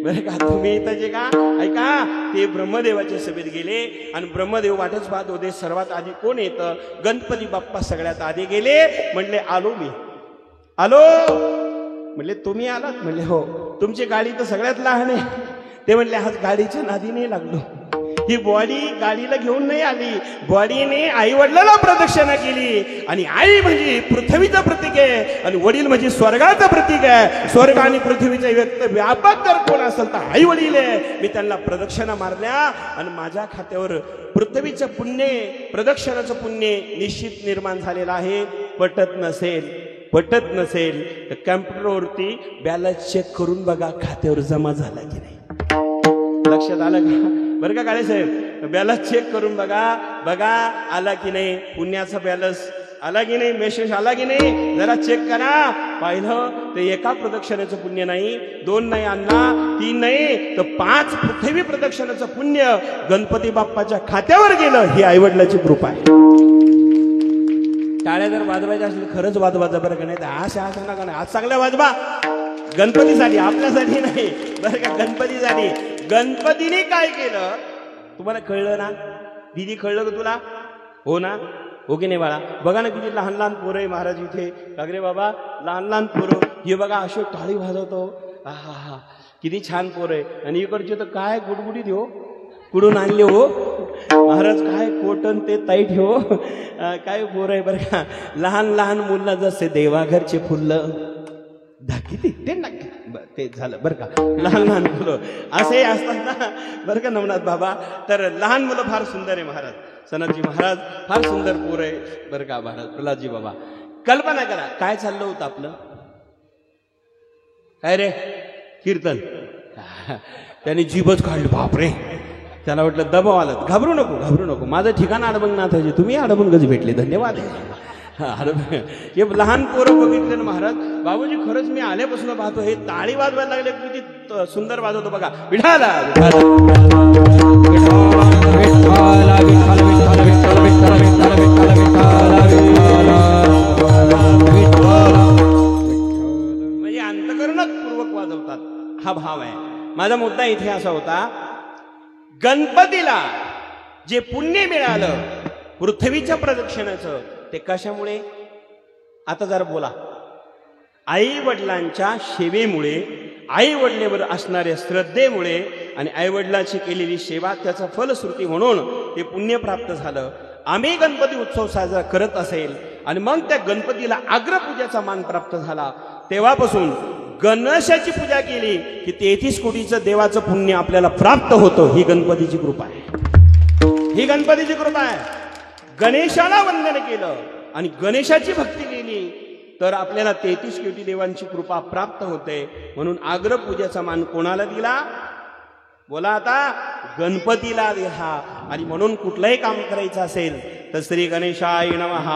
बरं का, तुम्ही इथं जे का ऐका, ते ब्रह्मदेवाच्या सभेत गेले आणि ब्रह्मदेव वाटच पाहत होते सर्वात आधी कोण येतं. गणपती बाप्पा सगळ्यात आधी गेले. म्हणले आलो मी, आलो. म्हणले तुम्ही आलात? म्हणले हो. तुमची गाडी तर सगळ्यात लहान आहे. ते म्हणले आज गाडीच्या नादी नाही लागलो. ही बॉडी गाडीला घेऊन नाही आली, बॉडीने आई वडिलाला प्रदक्षिणा केली. आणि आई म्हणजे पृथ्वीचं प्रतीक आहे आणि वडील म्हणजे स्वर्गाचं प्रतीक आहे. स्वर्ग आणि पृथ्वीचा व्यक्त व्यापक जर कोण असेल तर आई वडील आहे. मी त्यांना प्रदक्षिणा मारल्या आणि माझ्या खात्यावर पृथ्वीचं पुण्य, प्रदक्षिणाचं पुण्य निश्चित निर्माण झालेलं आहे. पटत नसेल तर कॅम्प्युटरवरती बॅलन्स चेक करून बघा खात्यावर जमा झाला की नाही. लक्षात आलं का बरं का काळे साहेब? बॅलन्स चेक करून बघा आला की नाही, पुण्याचा बॅलन्स आला की नाही, मेसेज आला की नाही, जरा चेक करा. पाहिलं तर एका प्रदक्षिणाचं पुण्य नाही, 2 नाही अण्णा, 3 नाही तर 5 पृथ्वी प्रदक्षिणाचं पुण्य गणपती बाप्पाच्या खात्यावर गेलं. ही आईवडिलाची कृपा आहे. टाळ्या जर वाजवायच्या असेल खरंच वाजवायचा बरं का, नाही तर आशा नका नाही. आज चांगल्या वाजवा, गणपतीसाठी, आपल्यासाठी नाही बरं का, गणपतीसाठी. गणपतीने काय केलं तुम्हाला कळलं ना? दीदी कळलं का तुला? हो ना? हो की नाही बाळा? बघा ना किती लहान लहान पोरं आहे महाराज इथे. अगरे बाबा लहान लहान पोरं हे बघा अशोक टाळी वाजवतो आहा, किती छान पोर आहे. आणि इकडचे तर काय गुडगुडीत हो, कुठून आणले हो महाराज, काय कोटन ते ताईट हो, काय पोर आहे बरं का. लहान लहान मुलं जसे देवाघरचे फुलं किती ते नक्की ते झालं बरं का. लहान लहान मुलं असे असतात ना बरं का नवनाथ बाबा. तर लहान मुलं फार सुंदर आहे महाराज. सनतजी महाराज फार सुंदर पोर आहे बरं का महाराज. प्रल्हादजी बाबा कल्पना करा काय चाललं होतं आपलं. काय रे कीर्तन. त्याने जीभच काढली बापरे. त्याला वाटलं दबाव आला. घाबरू नको घाबरू नको, माझं ठिकाण अडबंगनाथाचे, तुम्ही अडबंगच भेटले, धन्यवाद. हे लहान पोरं बघितले ना महाराज. बाबूजी खरंच मी आल्यापासून पाहतो हे टाळी वाजवायला लागले, किती सुंदर वाजवतो बघा. विठाला म्हणजे अंतकरणच पूर्वक वाजवतात, हा भाव आहे. माझा मुद्दा इथे असा होता, गणपतीला जे पुण्य मिळालं पृथ्वीच्या प्रदक्षिणाचं ते कशामुळे. आता जरा बोला. आई वडिलांच्या सेवेमुळे, आई वडिलांवर असणाऱ्या श्रद्धेमुळे आणि आई वडिलांची केलेली सेवा त्याचं फलश्रुती म्हणून ते पुण्य प्राप्त झालं. आम्ही गणपती उत्सव साजरा करत असेल आणि मग त्या गणपतीला अग्रपूजाचा मान प्राप्त झाला, तेव्हापासून गणेशाची पूजा केली की 33 कोटीचं देवाचं पुण्य आपल्याला प्राप्त होतं. ही गणपतीची कृपा आहे, ही गणपतीची कृपा आहे. गणेशाला वंदन केलं आणि गणेशाची भक्ती केली तर आपल्याला 33 कोटी देवांची कृपा प्राप्त होते. म्हणून अग्रपूजेचा मान कोणाला दिला. बोला आता, गणपतीला दिला. आणि म्हणून कुठलंही काम करायचं असेल तर श्री गणेशाय नमः.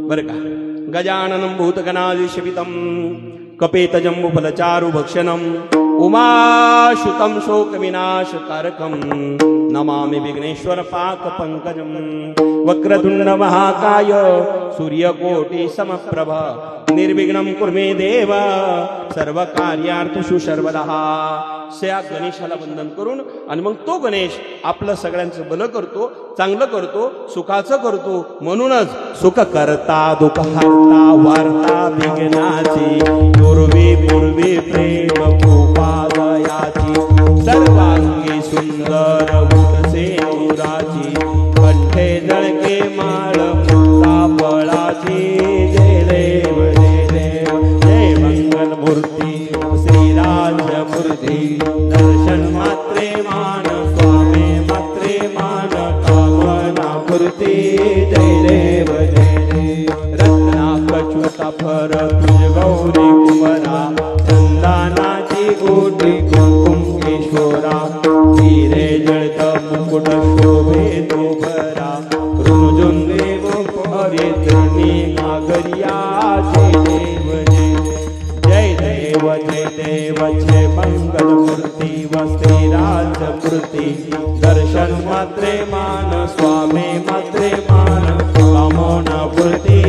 बरं का. गजाननं भूतगणाधिशपितं कपेतजम्बुफलचारु भक्षणं उमाशुतं शोकविनाशकारकं नमामि विघ्नेश्वर पाकपङ्कजं. वक्रतुण्ड महाकाय सूर्यकोटि समप्रभ निर्विघ्नं कुर्मे देव सर्वकार्यार्थेषु सर्वदा. त्या गणेशाला वंदन करून आणि मग तो गणेश आपलं सगळ्यांचं भलं करतो, चांगलं करतो, सुखाचं करतो. म्हणूनच सुख करता दुःख हरता वार्ता विघ्नाची पूर्वी पूर्वी प्रेम कृपा दयाची सर्वांगी सुंदर उठसे नुराची कंठे जळके माळ मुक्ता फळाची. जय देव जय देव जय मंगल मूर्ती श्रीराज मूर्ती. दर्शन मात्रे मान स्वामी मात्रे मान कामना मूर्ती. जय देव जय देव रत्ना कचुता फर तुझ गौरी कुमरा चंदनाची गोटी कुंकुम किशोरा. हिरे जळत मुकुट शोभे तो भरा रुजुंगे गोपरे तृणी नागरिया. जय देव जय देव जय मंगल मूर्ती व श्रीराज मूर्ती. दर्शन मात्रे मान स्वामी मात्रे मान कामना मूर्ती.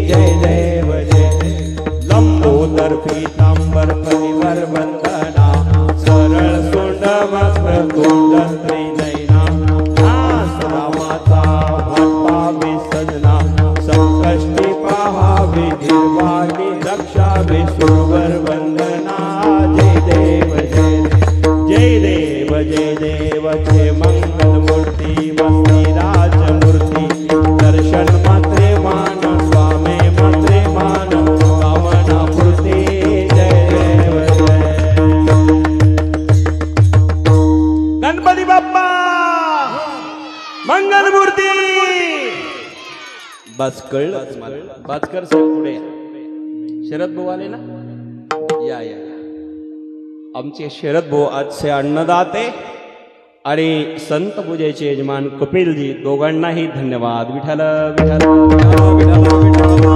जय देव जय देव लंबोदर पीतांबर परिवर वंदना सरळ सोंड वस्त्र तोंड त्रिनयना. रामाचा भटपावे सजना संकष्टी पाहावे निर्वाणी रक्षावे सुरवर वंदना. जय देव जय जय देव जय देव जय मंगल मूर्ती व श्रीराज मूर्ती. दर्शन मात्रे मान स्वामी मात्रे मान कामना मूर्ती. जय देव जय गणपती बाप्पा मंगल मूर्ती. बस कळलं तुम्हाला. बाजकर साहेब पुढे या. शरद भाऊ आले ना, या या. आमचे शरद भाऊ आजचे अन्नदाते आणि संत पूजेचे यजमान कपिलजी, दोघांनाही धन्यवाद. विठ्ठल विठ्ठल विठ्ठल विठ्ठल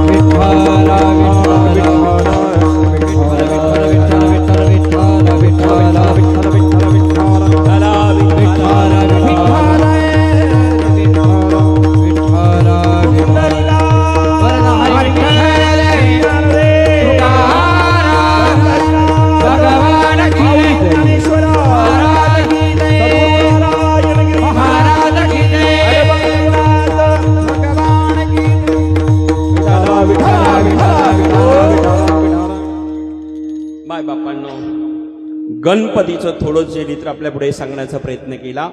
गणपतीचं थोडं चरित्र आपल्या पुढे सांगण्याचा प्रयत्न केला.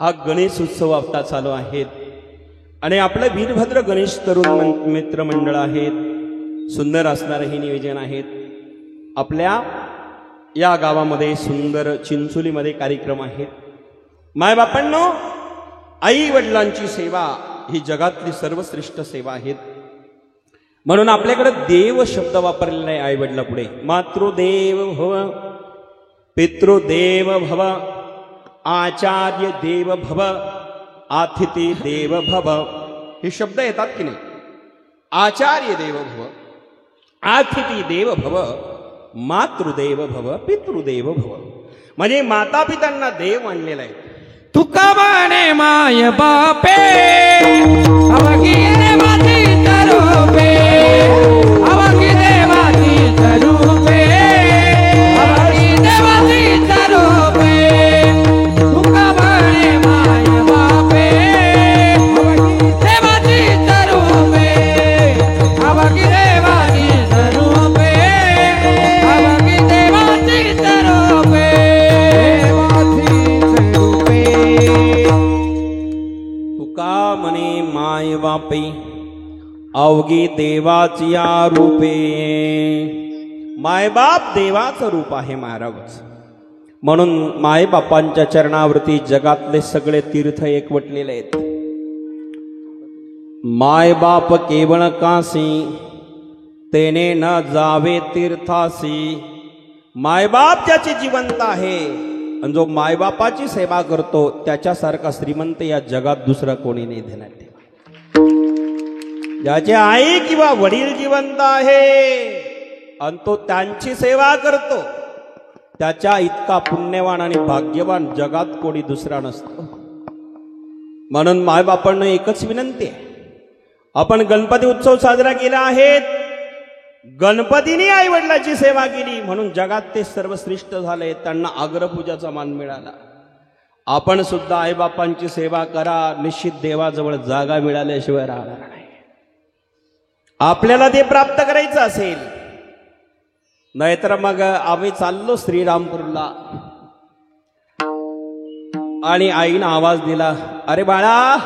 हा गणेश उत्सव आता चालू आहेत आणि आपलं वीरभद्र गणेश तरुण मित्रमंडळ आहेत. सुंदर असणारं हे नियोजन आहेत. आपल्या या गावामध्ये सुंदर चिंचोलीमध्ये कार्यक्रम आहेत. मायबापांनो, आई वडिलांची सेवा ही जगातली सर्वश्रेष्ठ सेवा आहेत. म्हणून आपल्याकडे देव शब्द वापरलेला आहे आई वडिला पुढे. मातृदेव भव, पितृदेव भव, आचार्य देव भव, अतिथी देव भव, हे शब्द येतात की नाही. आचार्य देव भव, अतिथी देव भव, मातृदेव भव, पितृदेव भव, म्हणजे माता पित्यांना देव मानलेला आहे. तुका म्हणे माय बापे अवघी देवाची स्वरूपे, अवघी देवाची स्वरूपे, अवघी देवाची स्वरूपे. तुका म्हणे माय बापे अवघी देवाची स्वरूपे, अवघी देवाची स्वरूपे, अवघी देवाची स्वरूपे. तुका म्हणे माय बापे अवघी देवाची रूपे. मायबाप देवाचं रूप आहे महाराज. म्हणून मायबापांच्या चरणावरती जगातले सगळे तीर्थ एकवटलेले आहेत. मायबाप केवळ कासी तेने न जावे तीर्थासी. मायबाप ज्याचे जिवंत आहे आणि जो मायबापाची सेवा करतो त्याच्यासारखा श्रीमंत या जगात दुसरा कोणी नाही देणार. ज्याचे आई किंवा वडील जिवंत आहे आणि तो त्यांची सेवा करतो त्याच्या इतका पुण्यवान आणि भाग्यवान जगात कोणी दुसरा नसतो. म्हणून मायबापांना एकच विनंती आहे. आपण गणपती उत्सव साजरा केला आहे. गणपतीने आई वडिलाची सेवा केली म्हणून जगात ते सर्वश्रेष्ठ झाले. त्यांना अग्रपूजाचा मान मिळाला. आपण सुद्धा आईबापांची सेवा करा. निश्चित देवाजवळ जागा मिळाल्याशिवाय राहणार नाही. आपल्याला ते प्राप्त करायचं असेल, नाहीतर मग आम्ही चाललो श्रीरामपूरला आणि आईनं आवाज दिला, अरे बाळा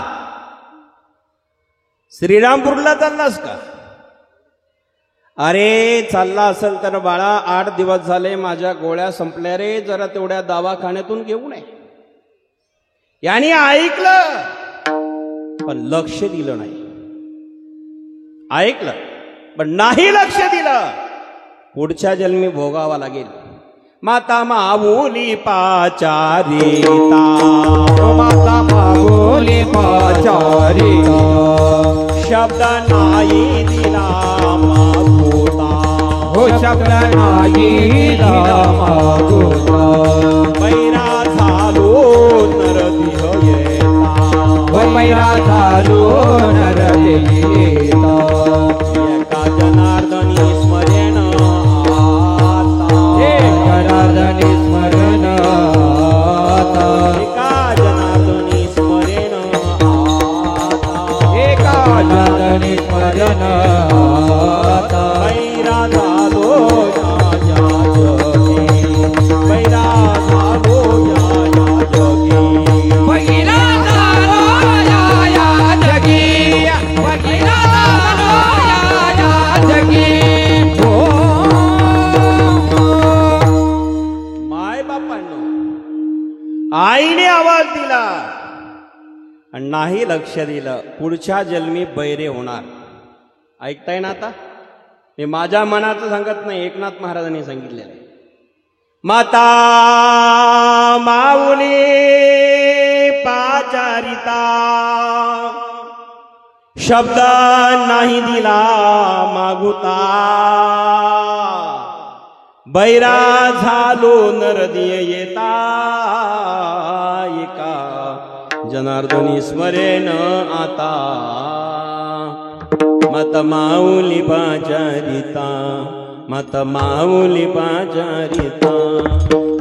श्रीरामपूरला चाललास का? अरे चालला असेल तर बाळा 8 दिवस झाले माझ्या गोळ्या संपल्या रे, जरा तेवढ्या दवाखान्यातून घेऊन ये. याने ऐकलं पण लक्ष दिलं नाही. ऐकलं पण नाही लक्ष दिलं. पुढच्या जन्मी भोगावा लागेल. माता माऊली पाचारिता, माता माऊली पाचारिता, शब्द नाही दिला मागोता, हो शब्द नाही दिला मागोता. बैरा झालो नरदेह येता, हो बैरा झालो नरदेह येता. एका जनार्दनी स्मरण आता, जनार्दनी स्मरण आता, एका जनार्दनी स्मरण आता, एका जनार्दनी स्मरण आता. बैरा झालो या जगी, बैरा झालो या जगी, बघिला झालो या जगी, बघिला झालो या जगी. माय बापांनो, आईने आवाज दिला आणि नाही लक्ष दिलं. पुढच्या जन्मी बैरे होणार. ऐकताय ना आता? मी माझ्या मनाचं सांगत नाही, एकनाथ महाराजांनी सांगितलेलं आहे. माता माऊली पाचारिता, शब्द नाही दिला मागुता, बैरा झालो नरदिय येता, एका जनार्दनी स्मरण आता. माता माऊली पाचारिता, माता माऊली पाचारिता.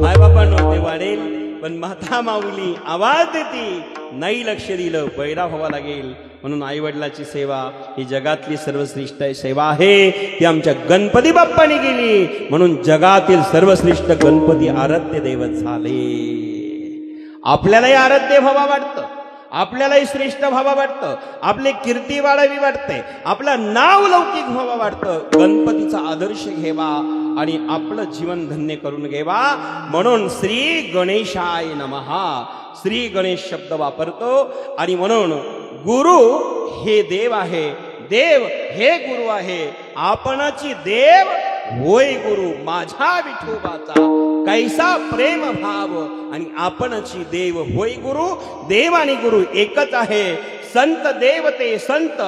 माय बापांनो ते वाढेल पण माता माऊली आवाज देती. नाही लक्ष दिलं बैरा व्हावं लागेल. म्हणून आई वडिलाची सेवा ही जगातली सर्वश्रेष्ठ सेवा आहे. ती आमच्या गणपती बाप्पाने केली म्हणून जगातील सर्वश्रेष्ठ गणपती आराध्य दैवत झाले. आपल्यालाही आराध्य व्हावा वाटतं, आपल्यालाही श्रेष्ठ व्हावा वाटतं, आपली कीर्ती वाढावी वाटते, आपलं नाव लौकिक व्हावं वाटतं. गणपतीचा आदर्श घ्यावा आणि आपलं जीवन धन्य करून घ्यावा. म्हणून श्री गणेशाय नमः, श्री गणेश शब्द वापरतो. आणि म्हणून गुरु हे देव आहे, देव हे गुरु आहे. आपणची देव होय गुरु माझ्या विठोबाचा, कैसा प्रेम भाव. आणि आपणची देव होय गुरु. देव आणि गुरु एकच आहे. संत देवते संत,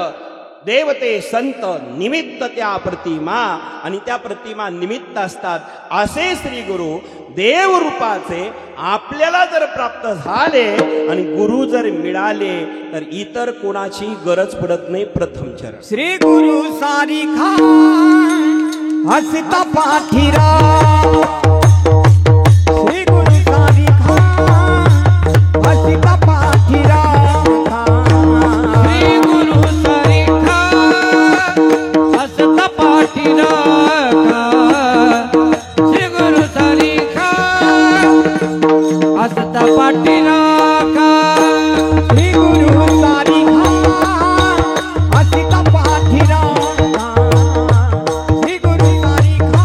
देवते संत निमित्त त्या प्रतिमा, आणि त्या प्रतिमा निमित्त असतात. असे श्री गुरु देव रूपाचे आपल्याला जर प्राप्त झाले आणि गुरु जर मिळाले तर इतर कोणाची गरज पडत नाही. प्रथम चरण श्री गुरु सारिखा हसता पाठीरा, श्री गुरु सारिखा हसता पाठीरा, श्री गुरु सारिखा हसता पाठीरा, श्री गुरु सारिखा हसता पाठीरा, श्री गुरु सारिखा हसता पाठीरा, श्री गुरु सारिखा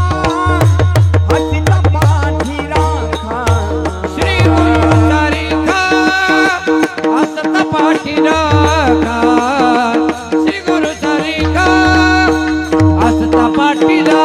हसता पाठीरा, श्री गुरु सारिखा हसता पाठीरा, श्री गुरु सारिखा हसता पाठीरा.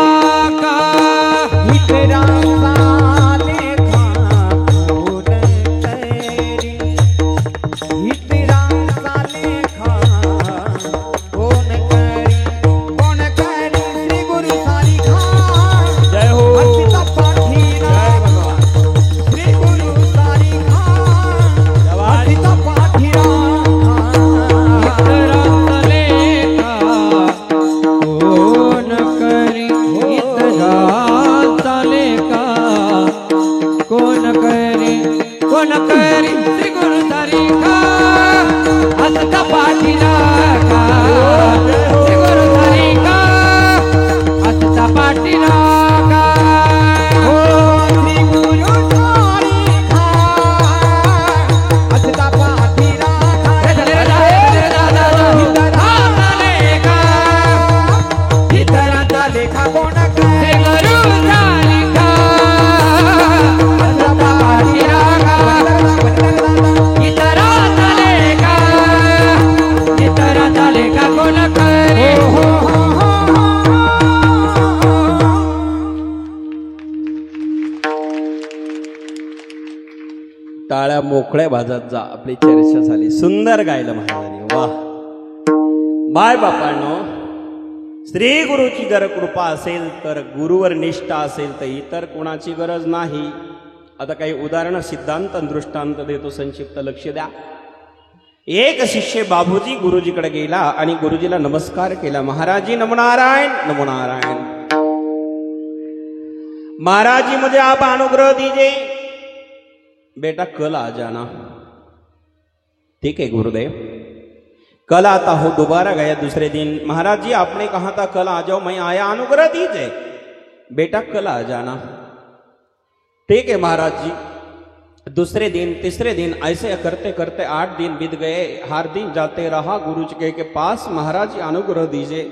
टाळ्या मोकळ्या भाजात जा. आपली चर्चा झाली, सुंदर गायलं महाराजांनी. वाह. बाय बापांनो, श्री गुरुची जर कृपा असेल तर, गुरुवर निष्ठा असेल तर इतर कोणाची गरज नाही. आता काही उदाहरण, सिद्धांत दृष्टांत देतो संक्षिप्त, लक्ष द्या. एक शिष्य बाबूजी गुरुजीकडे गेला आणि गुरुजीला नमस्कार केला. महाराजी नमो नारायण, नमो नारायण. महाराज जी मुझे आप अनुग्रह दीजिए, बेटा कल आ जाना. ठीक है गुरुदेव. कल आता हूं. दोबारा गया दूसरे दिन. महाराज जी आपने कहा था कल आ जाओ, मैं आया, अनुग्रह दीजिए. बेटा कल आ जाना. ठीक है महाराज जी. दूसरे दिन, तीसरे दिन, ऐसे करते करते 8 दिन बीत गए. हर दिन जाते रहा गुरुजी के पास. महाराज जी अनुग्रह दीजिए.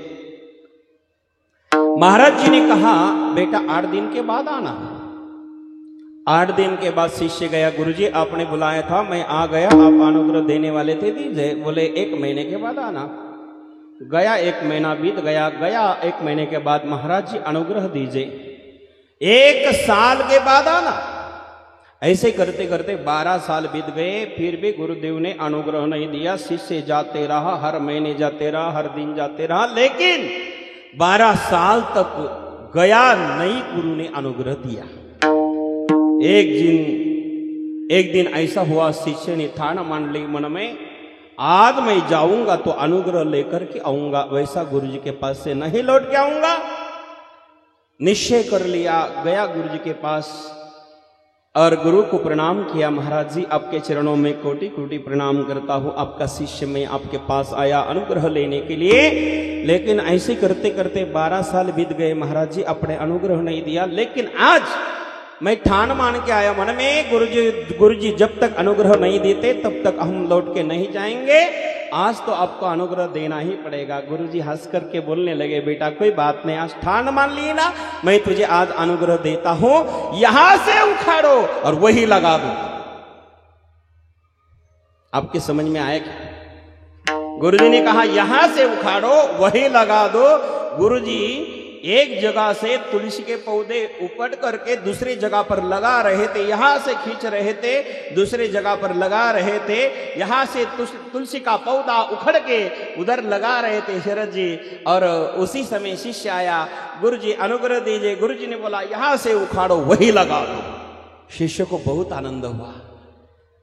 महाराज जी ने कहा बेटा 8 दिन के बाद आना. 8 दिन के बाद शिष्य गया. गुरुजी आपने बुलाया था, मैं आ गया, आप अनुग्रह देने वाले थे, दीजिए. बोले 1 महीने के बाद आना. गया, 1 महीना बीत गया. गया 1 महीने के बाद, महाराज जी अनुग्रह दीजिए. 1 साल के बाद आना. ऐसे करते करते 12 साल बीत गए. फिर भी गुरुदेव ने अनुग्रह नहीं दिया. शिष्य जाते रहा, हर महीने जाते रहा, हर दिन जाते रहा, लेकिन 12 साल तक गया नहीं, गुरु ने अनुग्रह दिया. एक दिन ऐसा हुआ, शिष्य ने ठान मान ली मन में, आज मैं जाऊंगा तो अनुग्रह लेकर के आऊंगा, वैसा गुरुजी के पास से नहीं लौट के आऊंगा. निश्चय कर लिया. गया गुरुजी के पास. और गुरु को प्रणाम किया। महाराज जी आपके चरणों में कोटि कोटि प्रणाम करता हूँ, आपका शिष्य मैं आपके पास आया अनुग्रह लेने के लिए। लेकिन ऐसे करते करते 12 साल बीत गए, महाराज जी आपने अनुग्रह नहीं दिया। लेकिन आज मैं ठान मान के आया मन में, गुरुजी जब तक अनुग्रह नहीं देते तब तक हम लौट के नहीं जाएंगे। आज तो आपको अनुग्रह देना ही पड़ेगा। गुरुजी हंस करके बोलने लगे, बेटा कोई बात नहीं, आज ठान मान ली ना, मैं तुझे आज अनुग्रह देता हूं, यहां से उखाड़ो और वही लगा दो। आपके समझ में आया क्या? गुरुजी ने कहा यहां से उखाड़ो वही लगा दो। गुरुजी एक जगह से तुलसी के पौधे उपट करके दूसरी जगह पर लगा रहे थे, यहां से खींच रहे थे, दूसरी जगह पर लगा रहे थे, यहां से तुलसी का पौधा उखड़ के उधर लगा रहे थे शरद जी। और उसी समय शिष्य आया, गुरुजी अनुग्रह दीजिए। गुरुजी ने बोला यहां से उखाड़ो वही लगा दो। शिष्य को बहुत आनंद हुआ,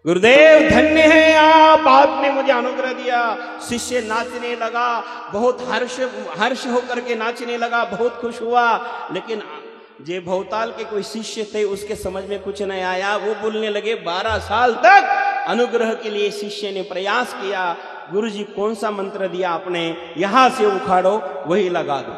गुरुदेव धन्य है आप, आपने मुझे अनुग्रह दिया। शिष्य नाचने लगा, बहुत हर्ष होकर के नाचने लगा, बहुत खुश हुआ। लेकिन जे भवताल के कोई शिष्य थे उसके समझ में कुछ नहीं आया। वो बोलने लगे 12 साल तक अनुग्रह के लिए शिष्य ने प्रयास किया, गुरुजी कौन सा मंत्र दिया आपने, यहां से उखाड़ो वही लगा दो।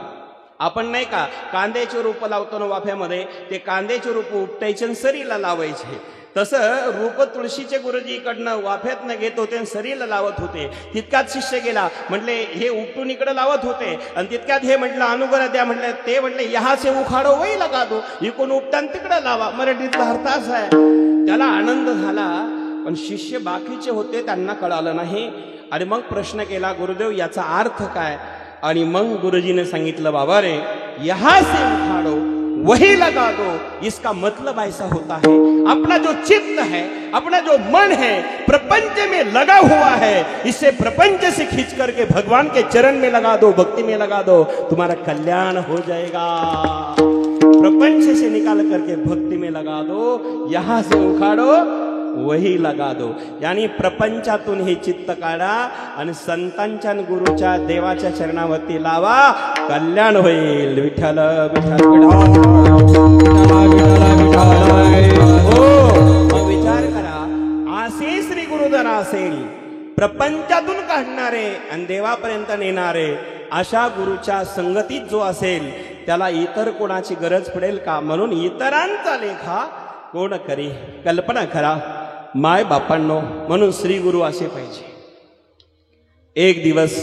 आपण नाही का कांद्याचे रोप लावतो ना वाफ्यामध्ये, ते कांद्याचे रोप उपटायचे आणि सरीला लावायचे, तसं रूप तुळशीचे गुरुजीकडनं वाफ्यातनं घेत होते आणि सरीला लावत होते। तितक्यात शिष्य गेला, म्हटले हे उपटून इकडे लावत होते आणि तितक्यात हे म्हटलं अनुग्रह द्या, म्हटलं ते म्हटले यहा से उखाडो वही लगा दो, इकडून उपटान तिकडे लावा। मराठीतला अर्थ असा आहे। त्याला आनंद झाला, पण शिष्य बाकीचे होते त्यांना कळालं नाही। आणि मग प्रश्न केला, गुरुदेव याचा अर्थ काय? आणि मग गुरुजीने सांगितलं, बाबा रे यहा से उखाड़ो वही लगा दो, इसका मतलब ऐसा होता है अपना जो चित्त है, अपना जो मन है प्रपंच में लगा हुआ है, इसे प्रपंच से खींच करके भगवान के चरण में लगा दो, भक्ति में लगा दो, तुम्हारा कल्याण हो जाएगा। प्रपंच से निकाल करके भक्ति में लगा दो, यहां से उखाड़ो वही लगा दो। यानी प्रपंचातून हे चित्त काढा आणि संतांच्या गुरुच्या देवाच्या चरणावरती लावा, कल्याण होईल। विठ्ठल विठ्ठल हो, मग विचार करा, असे श्री गुरुधर असेल प्रपंचातून काढणारे आणि देवापर्यंत नेणारे, अशा गुरुच्या संगतीत जो असेल त्याला इतर कोणाची गरज पडेल का? म्हणून इतरांचा लेखा कोण करी? कल्पना करा माय बापांनो, म्हणून श्री गुरु असे पाहिजे। एक दिवस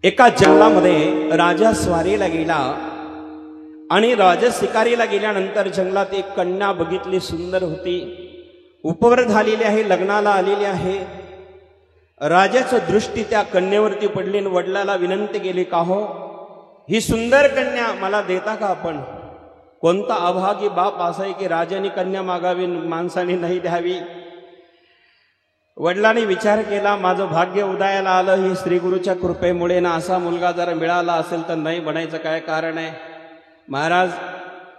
एका जंगलामध्ये राजा स्वारीला गेला आणि राजा शिकारीला गेल्यानंतर जंगलात एक कन्या बघितली, सुंदर होती, उपवर झालेली आहे, लग्नाला आलेली आहे। राजाची दृष्टी त्या कन्येवरती पडली आणि वडिलाला विनंती केली, का हो ही सुंदर कन्या मला देता का आपण? कोणता अभागी बाप असा आहे की राजाने कन्या मागावी, माणसाने नाही द्यावी? वडिलांनी विचार केला, माझं भाग्य उदयाला आलं हे श्री गुरुच्या कृपेमुळे ना, असा मुलगा जर मिळाला असेल तर नाही बनायचं काय कारण आहे? महाराज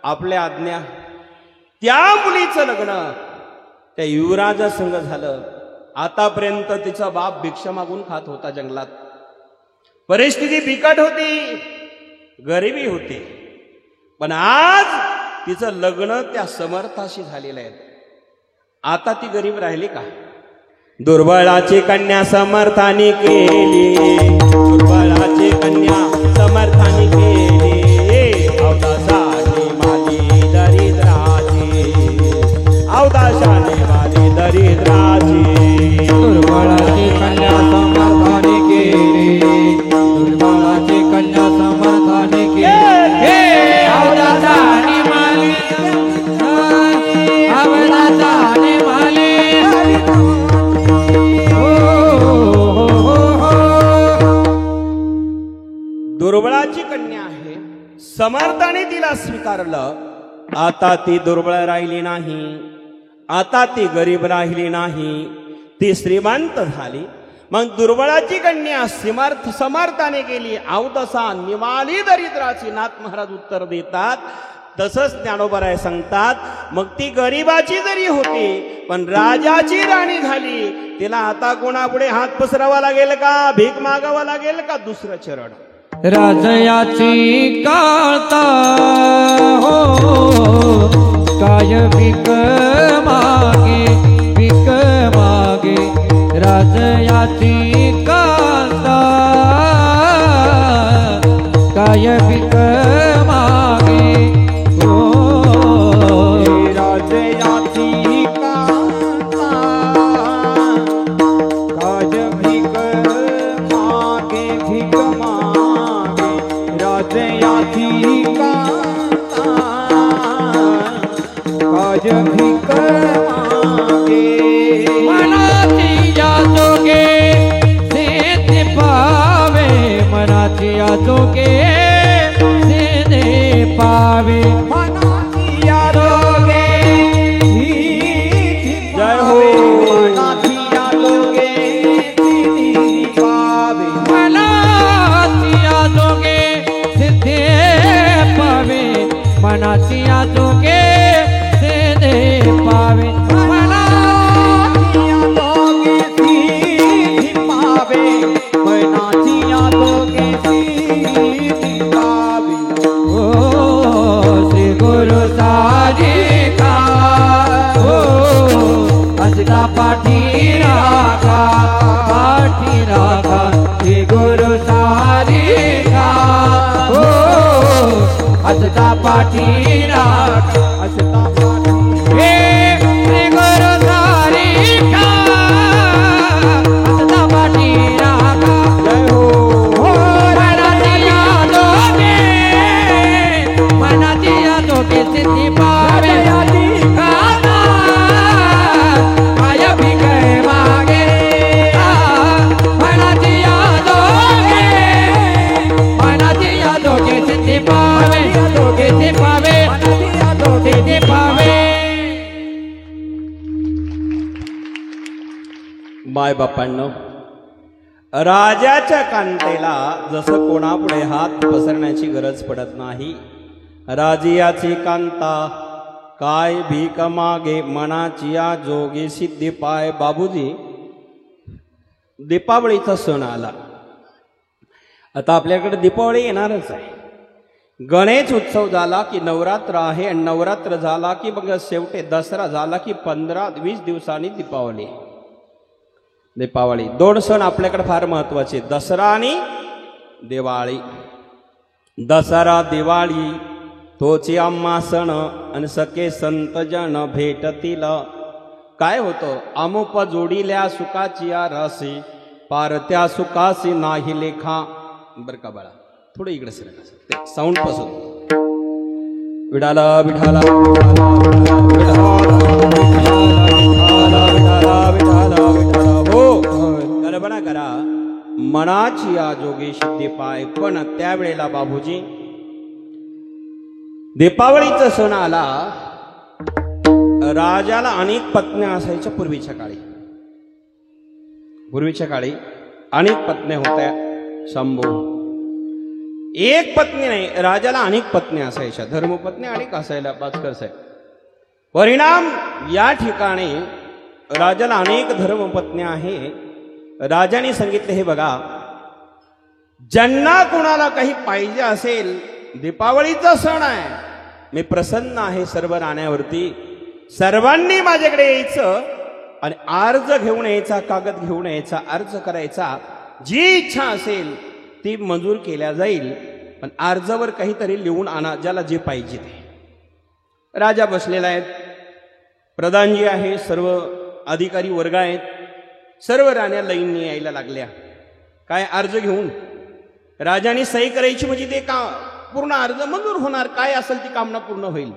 आपल्या आज्ञा, त्या मुलीचं लग्न त्या युवराजा संग झालं। आतापर्यंत तिचा बाप भिक्षा मागून खात होता जंगलात, परिस्थिती बिकट होती, गरिबी होती, पण आज तिचं लग्न त्या समर्थाशी झालेलं आहे। आता ती गरीब राहिली का? दुर्बळाची कन्या समर्थाने केली, दुर्बळाची कन्या समर्थाने केली, अवदासाने माली दरिद्राची, अवदासाने माली दरिद्राची, दुर्बळाची कन्या समर्थाने केली, दुर्बळाची कन्या समर्थाने केली, अवदासाने माली अवदासाने माली। दुर्बळाची कन्या आहे, समर्थाने तिला स्वीकारलं, आता ती दुर्बळ राहिली नाही, आता ती गरीब राहिली नाही, ती श्रीमंत झाली। मग दुर्बळाची कन्या समर्थाने गेली, अवदसा निमाली दरिद्राची, नाथ महाराज उत्तर देतात। तसंच ज्ञानोबराय सांगतात, मग ती गरीबाची जरी होती पण राजाची राणी झाली, तिला आता कोणापुढे हात पसरावा लागेल का? भीक मागावा लागेल का? दुसरं चरण राजयाची काळता हो काय भीक मागे राजयाची कांता काय भीक मागे हो राजयाची कांता काज भीक मागे राजयाची कांता काज भीक मागे मनाची जोगे से पावे मनाची जोगे से पावे मनाची जोगे जय हो मनाची जोगे पावे मनाची जोगे सिद्धे पावे मनाची जोगे सिद्धे पावे पाठी राखा हे गुरु सारिका हो हसता पाठी राखा हसता पाठी हे श्री गुरु सारिका हसता पाठी राखा जय हो मनाची जोगे सिद्धी पावे माय बापांनो राजाच्या कांतेला जसं कोणापुढे हात पसरण्याची गरज पडत नाही राजियाची कांता काय भीक मागे मनाची या जोगी सिद्धी पाय बाबूजी दीपावलीचा सण आला आता आपल्याकडे दीपावली येणारच आहे गणेश उत्सव झाला की नवरात्र आहे आणि नवरात्र झाला की मग शेवटे दसरा झाला की 15-20 दिवसांनी दीपावली दोन सण आपल्याकडे फार महत्वाचे दसरा आणि दिवाळी दसरा दिवाळी तोची आम्हा सण आणि सखे संत जन भेटतील काय होतं अमुप जोडील्या सुखाची या राशी पारत्या सुखासी नाही लेखा बर का बाळा थोडं इकडे सर साऊंड पासून विठाला विठाला हो कल्पना करा मनाची या जोगी सिद्धी पाय पण त्यावेळेला बाबूजी दीपावलीचा सण आला राजाला अनेक पत्न्या असायच्या पूर्वीच्या काळी अनेक पत्न्या होत्या शंभू एक पत्नी नाही राजाला अनेक पत्न्या असायच्या धर्मपत्नी अनेक असायला भास्कर साहेब परिणाम या ठिकाणी राजाला अनेक धर्मपत्न्या आहे राजाने सांगितले हे बघा ज्यांना कोणाला काही पाहिजे असेल दीपावलीचा सण आहे मी प्रसन्न आहे सर्व राण्यावरती सर्वांनी माझ्याकडे यायचं आणि अर्ज घेऊन यायचा कागद घेऊन यायचा अर्ज करायचा जी इच्छा असेल ती मंजूर केल्या जाईल पण अर्जावर काहीतरी लिहून आणा ज्याला जे पाहिजे ते राजा बसलेला आहेत प्रधानजी आहे सर्व अधिकारी वर्ग आहेत सर्व राण्या लाईनने यायला लागल्या काय अर्ज घेऊन राजाने सही करायची म्हणजे ते का पूर्ण अर्ज मंजूर होणार काय असेल ती कामना पूर्ण होईल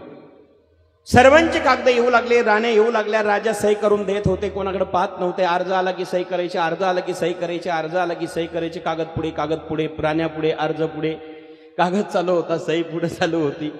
सर्वांचे कागद येऊ लागले राण्या येऊ लागल्या राजा सही करून देत होते कोणाकडे पाहत नव्हते अर्ज आला की सही करायची अर्ज आला की सही करायची अर्ज आला की सही करायची कागद पुढे राण्या पुढे अर्ज पुढे कागद चालू होता सही पुढे चालू होती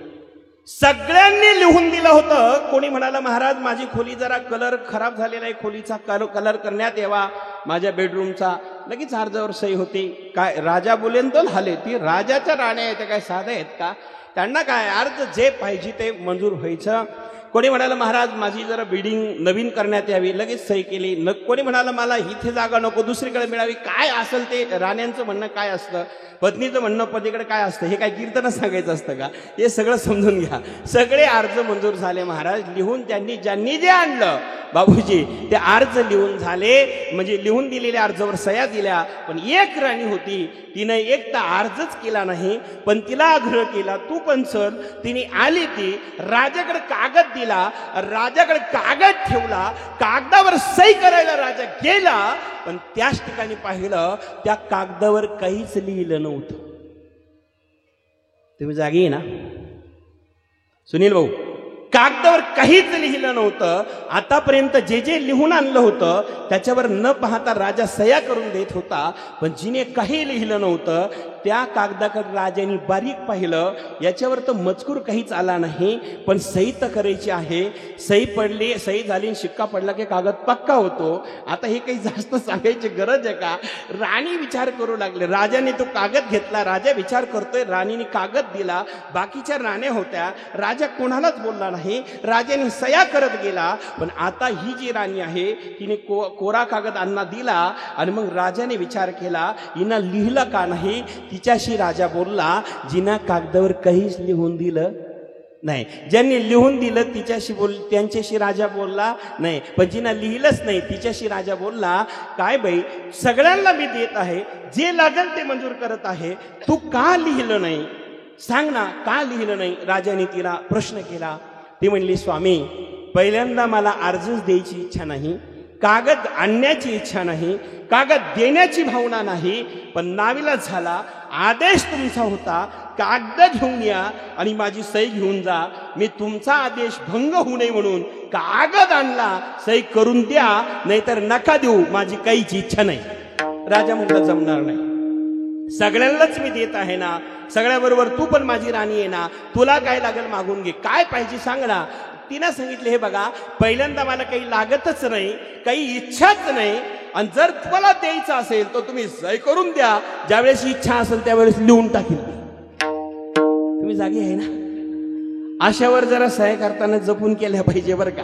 सगळ्यांनी लिहून दिलं होतं कोणी म्हणाला महाराज माझी खोली जरा कलर खराब झालेला आहे खोलीचा कलर करण्यात यावा माझ्या बेडरूमचा लगेच अर्जावर सही होती काय राजा बोलेन तो हाले ती राजाच्या राण्या आहेत काय साध्या आहेत का त्यांना काय अर्ज जे पाहिजे ते मंजूर व्हायचं कोणी म्हणाला महाराज माझी जरा बिल्डिंग नवीन करण्यात यावी, लगेच सही केली. कोणी म्हणाला मला इथे जागा नको दुसरीकडे मिळावी. काय असेल ते राण्यांचं म्हणणं काय असतं, पत्नीचं म्हणणं पतीकडे काय असतं, हे काय कीर्तन सांगायचं असतं का? हे सगळं समजून घ्या. सगळे अर्ज मंजूर झाले महाराज. लिहून ज्यांनी जे आणलं बाबूजी ते अर्ज लिहून झाले, म्हणजे लिहून दिलेल्या अर्जावर सह्या दिल्या. पण एक राणी होती, तिने एक तर अर्जच केला नाही, पण तिला आग्रह केला तू पण चल. तिने आली, ती राजाकडे कागद दिला, राजाकडे कागद ठेवला, कागदावर सही करायला राजा गेला, पण त्याच ठिकाणी पाहिलं त्या कागदावर काहीच लिहिलं नव्हतं. तुम्ही जागी आहे ना सुनील भाऊ? कागदावर काहीच लिहिलं नव्हतं. आतापर्यंत जे जे लिहून आणलं होतं त्याच्यावर न पाहता राजा सह्या करून देत होता, पण जिने काही लिहिलं नव्हतं त्या कागदाकडे राजाने बारीक पाहिलं. याच्यावर तर मजकूर काहीच आला नाही, पण सही तर करायची आहे. सही पडली, सही झाली, शिक्का पडला की कागद पक्का होतो. आता हे काही जास्त सांगायची गरज आहे का? राणी विचार करू लागले. राजाने तो कागद घेतला, राजा विचार करतोय, राणीने कागद दिला, बाकीच्या राण्या होत्या, राजा कोणालाच बोलला नाही, राजाने सह्या करत गेला. पण आता ही जी राणी आहे तिने कोरा कागद अन्ना दिला, आणि मग राजाने विचार केला हिनं लिहिलं का नाही. तिच्याशी राजा बोलला, जिना कागदावर काहीच लिहून दिलं नाही, ज्यांनी लिहून दिलं त्यांच्याशी राजा बोलला नाही, पण जिना लिहिलंच नाही तिच्याशी राजा बोलला, काय बाई सगळ्यांना मी देत आहे, जे लागेल ते मंजूर करत आहे, तू का लिहिलं नाही सांग ना, का लिहिलं नाही? राजाने तिला प्रश्न केला. ती म्हणली स्वामी पहिल्यांदा मला अर्जच द्यायची इच्छा नाही, कागद आणण्याची इच्छा नाही, कागद देण्याची भावना नाही, पण नाविलाज झाला. आदेश तुमचा होता कागद घेऊन या आणि माझी सही घेऊन जा. मी तुमचा आदेश भंग होऊ नये म्हणून कागद आणला, सही करून द्या, नाहीतर नका देऊ, माझी काहीच इच्छा नाही. राजा म्हटलं जमणार नाही, सगळ्यांनाच मी देत आहे ना, सगळ्याबरोबर तू पण माझी राणी आहे ना, तुला काय लागेल मागून घे, काय पाहिजे सांग ना. तिनं सांगितले हे बघा पहिल्यांदा मला काही लागतच नाही, काही इच्छाच नाही, आणि जर तुम्हाला द्यायचं असेल तर तुम्ही सही करून द्या, ज्यावेळेस इच्छा असेल त्यावेळेस लिहून टाकील. तुम्ही जागी आहे ना? अशावर जरा सह्या करताना जपून केल्या पाहिजे बरं का.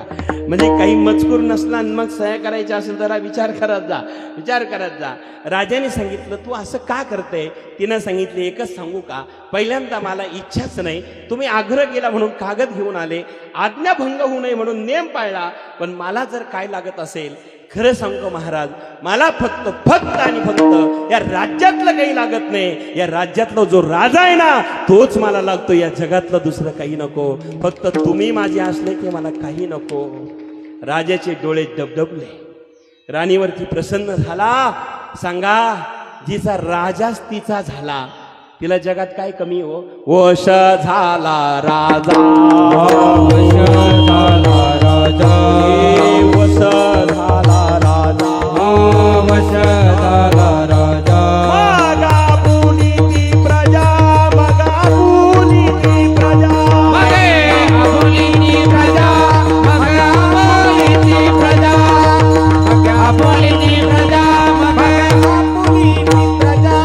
म्हणजे काही मजकूर नसला आणि मग सह्या करायच्या असेल जरा विचार करत जा. राजाने सांगितलं तू असं का करते? तिनं सांगितले एकच सांगू का, पहिल्यांदा मला इच्छाच नाही, तुम्ही आग्रह केला म्हणून कागद घेऊन आले, आज्ञाभंग होऊ नये म्हणून नेम पाळला, पण मला जर काय लागत असेल खरं सांगतो महाराज, मला फक्त आणि फक्त या राज्यातलं काही लागत नाही. या राज्यातला जो राजा आहे ना तोच मला लागतो, या जगातलं दुसरं काही नको, फक्त तुम्ही माझे असले की मला काही नको. राजाचे डोळे डबडबले, राणीवरती प्रसन्न झाला. सांगा जिचा राजाच तिचा झाला, तिला जगात काय कमी हो? वश झाला राजा, वश झाला राजा, वश झाला राजा, वश झाला राजा. मगा बोली ती प्रजा, मगा बोली ती प्रजा, मगे बोली ती प्रजा, मगे बोली ती प्रजा, मगे बोली ती प्रजा, मगे बोली ती प्रजा.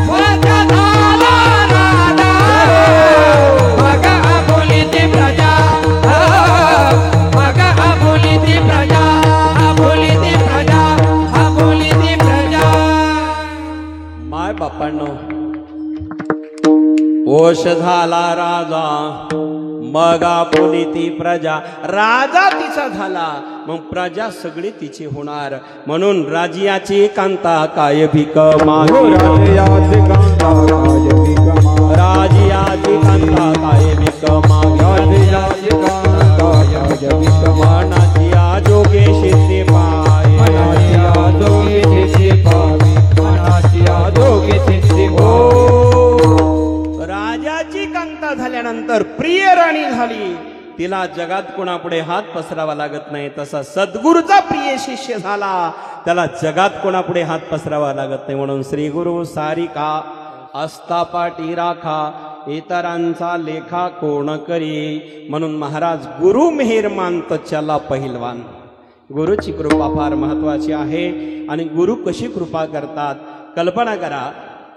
वश झाला राजा, मगे बोली ती प्रजा, मगे बोली ती प्रजा, बोली ती प्रजा, बोली ती प्रजा. माय बापांनो, वश झाला राजा, मगा बोली ती प्रजा. राजा तिचा झाला, मग प्रजा सगळी तिची होणार. म्हणून राजियाची कांता काय भीक मागे, राजियाची कांता काय भीक मागे, राजियाची कांता काय भीक मागे, राजियाची कांता काय भीक मागे. मनाची आजोगे शिते पाय, मनाची आजोगे शिते पाय, मनाची आजोगे शिते पाय. राजाची कांता झाल्यानंतर प्रिय राणी झाली, तिला जगात कोणापुढे हात पसरावा लागत नाही. तसा सद्गुरूचा प्रिय शिष्य झाला, त्याला जगात कोणापुढे हात पसरावा लागत नाही. म्हणून श्री गुरु सारिका असता पाठी राखा, इतरांचा लेखा कोण करी. म्हणून महाराज गुरु मेहर मानत चला पहिलवान. गुरुची कृपा फार महत्वाची आहे. आणि गुरु कशी कृपा करतात कल्पना करा.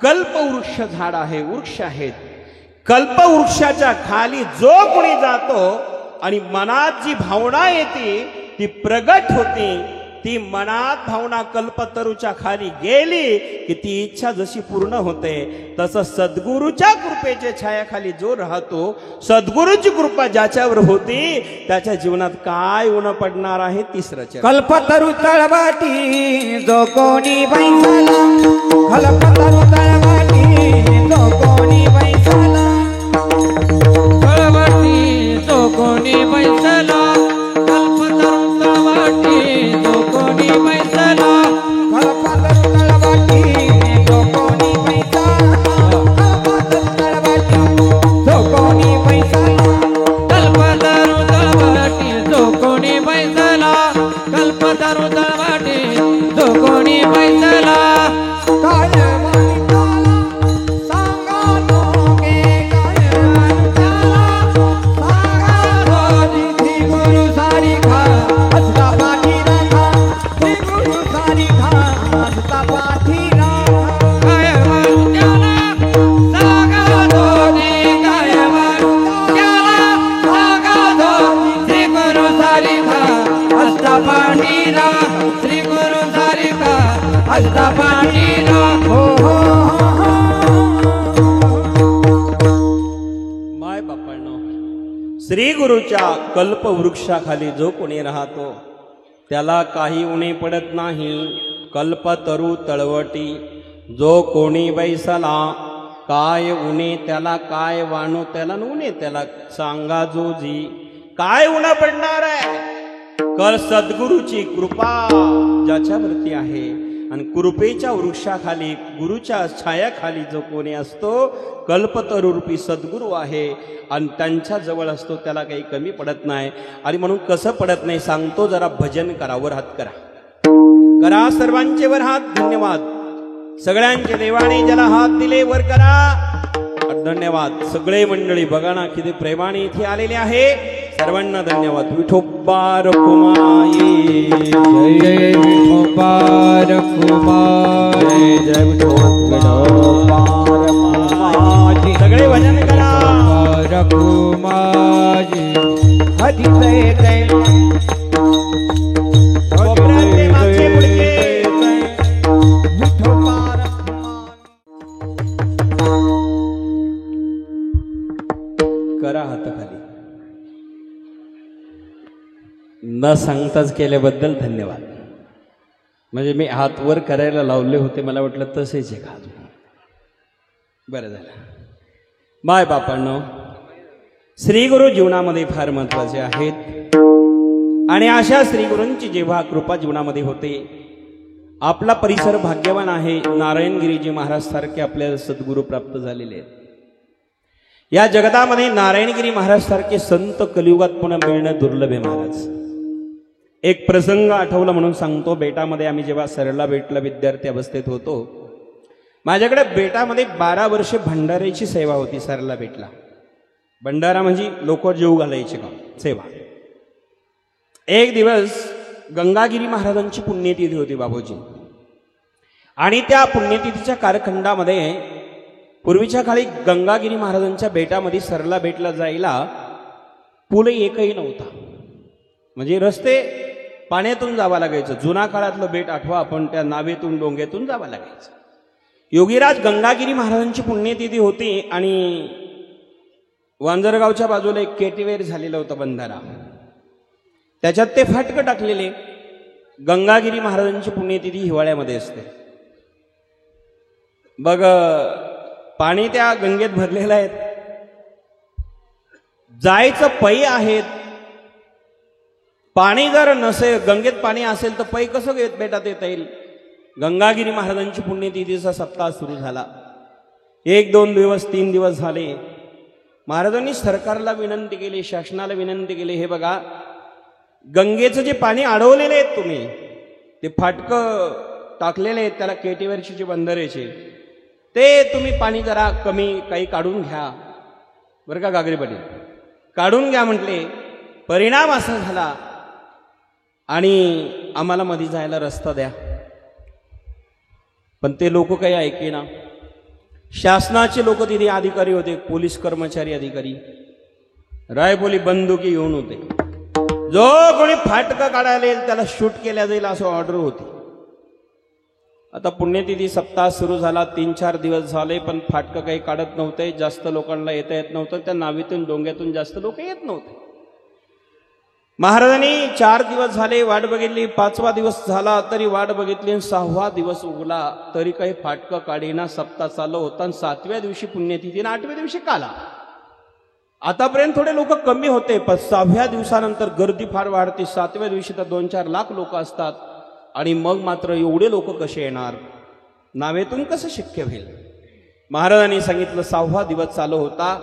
कल्पवृक्ष झाड आहे, वृक्ष आहेत, कल्पवृक्षाच्या खाली जो कोणी जातो आणि मनात जी भावना येते ती प्रगट होते. ती मनात भावना कल्पतरूच्या खाली गेली की ती इच्छा जशी पूर्ण होते. तसं सद्गुरूच्या कृपेच्या छायाखाली जो राहतो, सद्गुरूची कृपा ज्याच्यावर होती त्याच्या जीवनात काय ऊन पडणार आहे. तिसरं चरण. कल्पतरू तळवाटी जो कोणी बैसाला, कल्पतरू तळवाटी जो कोणी बैसाला, तळवाटी जो कोणी बैसाला, कल्पतरू तळवाटी जो कोणी बैसाला, कल्पतरू तळवाटी जो कोणी बैसाला, कल्पतरू तळवाटी जो कोणी बैसाला, कल्पतरू तळवाटी जो कोणी बैसाला, कल्पतरू तळवाटी जो कोणी बैसाला, काय मानिताला सांगा दोघे, काय मानिताला सांगा दोघे. श्री गुरु सारी खा हसता पाठी राखा, श्री गुरु सारी खा हसता पाठी राखा, काय मानिताला सांगा दोघे, काय मानिताला सांगा दोघे. श्री गुरु सारी खा हसता पाठी राखा, श्री गुरु सारी खा हसता पाठी राखो. माय बापांनो, श्री गुरुच्या कल्पवृक्षाखाली जो कोणी राहतो त्याला काही उणे पडत नाही. कल्पतरू तळवटी जो कोणी बैसला, काय उणे त्याला, काय वाणू त्याला, उणे त्याला सांगा जोजी. काय उणं पडणार आहे. कल सद्गुरूची कृपा ज्याच्यावरती आहे आणि कृपेच्या वृक्षाखाली गुरुच्या छायाखाली जो कोणी असतो, कल्पतरूपी सद्गुरू आहे आणि त्यांच्या जवळ असतो, त्याला काही कमी पडत नाही. आणि म्हणून कसं पडत नाही सांगतो, जरा भजन करा. वर हात करा, करा सर्वांचे वर हात. धन्यवाद सगळ्यांचे. देवाने ज्याला हात दिले वर करा. धन्यवाद सगळे मंडळी. बघा ना किती प्रेमाने इथे आलेले आहे. सर्वांना धन्यवाद. विठोबा रखुमाई जय जय विठोबा रखुमाई जय विठोबा रखुमाई. सगळे भजन करा. रखुमाई हरी जय जय. कोपऱ्यातले मागचे पुढचे विठोबा रखुमाई. करा हात खाली. न सांगताच केल्याबद्दल धन्यवाद. म्हणजे मी हात वर करायला लावले होते, मला वाटलं तसेच एक हात. बरं झालं. माय बापांनो, श्री गुरु जीवनामध्ये फार महत्वाचे आहेत. आणि अशा श्री गुरूंची जेव्हा कृपा जीवनामध्ये होते, आपला परिसर भाग्यवान आहे. नारायणगिरीजी महाराज सारखे आपल्याला सद्गुरू प्राप्त झालेले आहेत. या जगतामध्ये नारायणगिरी महाराज सारखे संत कलियुगात पुन्हा मिळणं दुर्लभ आहे महाराज. एक प्रसंग आठवला म्हणून सांगतो. बेटामध्ये आम्ही जेव्हा सरला बेटला विद्यार्थी अवस्थेत होतो, माझ्याकडे बेटामध्ये 12 वर्षे भंडाऱ्याची सेवा होती. सरला बेटला भंडारा म्हणजे लोक जेव घालायचे का सेवा. एक दिवस गंगागिरी महाराजांची पुण्यतिथी होती बाबूजी. आणि त्या पुण्यतिथीच्या कार्यखंडामध्ये पूर्वीच्या काळी गंगागिरी महाराजांच्या बेटामध्ये सरला बेटला जायला पूल एकही नव्हता. म्हणजे रस्ते पाण्यातून जावं लागायचं. जुना काळातलं बेट आठवा आपण, त्या नावेतून डोंग्यातून जावं लागायचं. योगीराज गंगागिरी महाराजांची पुण्यतिथी होती आणि वांजरगावच्या बाजूला एक केटीवेर झालेला होता बंधारा. त्याच्यात ते फाटकं टाकलेले. गंगागिरी महाराजांची पुण्यतिथी हिवाळ्यामध्ये असते. बघ पाणी त्या गंगेत भरलेलं आहे. जायचं पै आहेत. पाणी जर नसेल, गंगेत पाणी असेल तर पै कसं घेत बेटात येता येईल. गंगागिरी महाराजांची पुण्यतिथीचा सप्ताह सुरू झाला. 1, 2 दिवस 3 दिवस झाले. महाराजांनी सरकारला विनंती केली, शासनाला विनंती केली, हे बघा गंगेचं जे पाणी अडवलेले आहेत तुम्ही, ते फाटकं टाकलेले आहेत त्याला केटीवरची जे बंधाऱ्याचे, ते तुम्ही पाणी जरा कमी काही काढून घ्या बरं का गागरी पाटील, काढून घ्या म्हटले. परिणाम असा झाला आणि आम्हाला मध्ये जायला रस्ता द्या. पण ते लोक काही ऐकेना. शासनाचे लोक तिथे अधिकारी होते, पोलीस कर्मचारी अधिकारी. रायफोली बंदुकी घेऊन होते. जो कोणी फाटकं काढायला येईल त्याला शूट केल्या जाईल असं ऑर्डर होती. आता पुण्यतिथी सप्ताह सुरू झाला, 3-4 दिवस झाले, पण फाटकं काही काढत नव्हते. जास्त लोकांना येता येत नव्हतं. त्या नावेतून डोंग्यातून जास्त लोक येत नव्हते. महाराजांनी 4 दिवस झाले वाट बघितली. 5वा दिवस झाला तरी वाट बघितली. 6वा दिवस उगला तरी काही फाटकं काढीना. सप्ताह चालू होता आणि 7व्या दिवशी पुण्यतिथी, 8व्या दिवशी काला. आतापर्यंत थोडे लोक कमी होते, पण 6व्या दिवसानंतर गर्दी फार वाढते. 7व्या दिवशी तर 2-4 लाख लोक असतात. आणि मग मात्र एवढे लोक कसे येणार? नावेतून कसं शक्य होईल? महाराजांनी सांगितलं. 6वा दिवस चालू होता.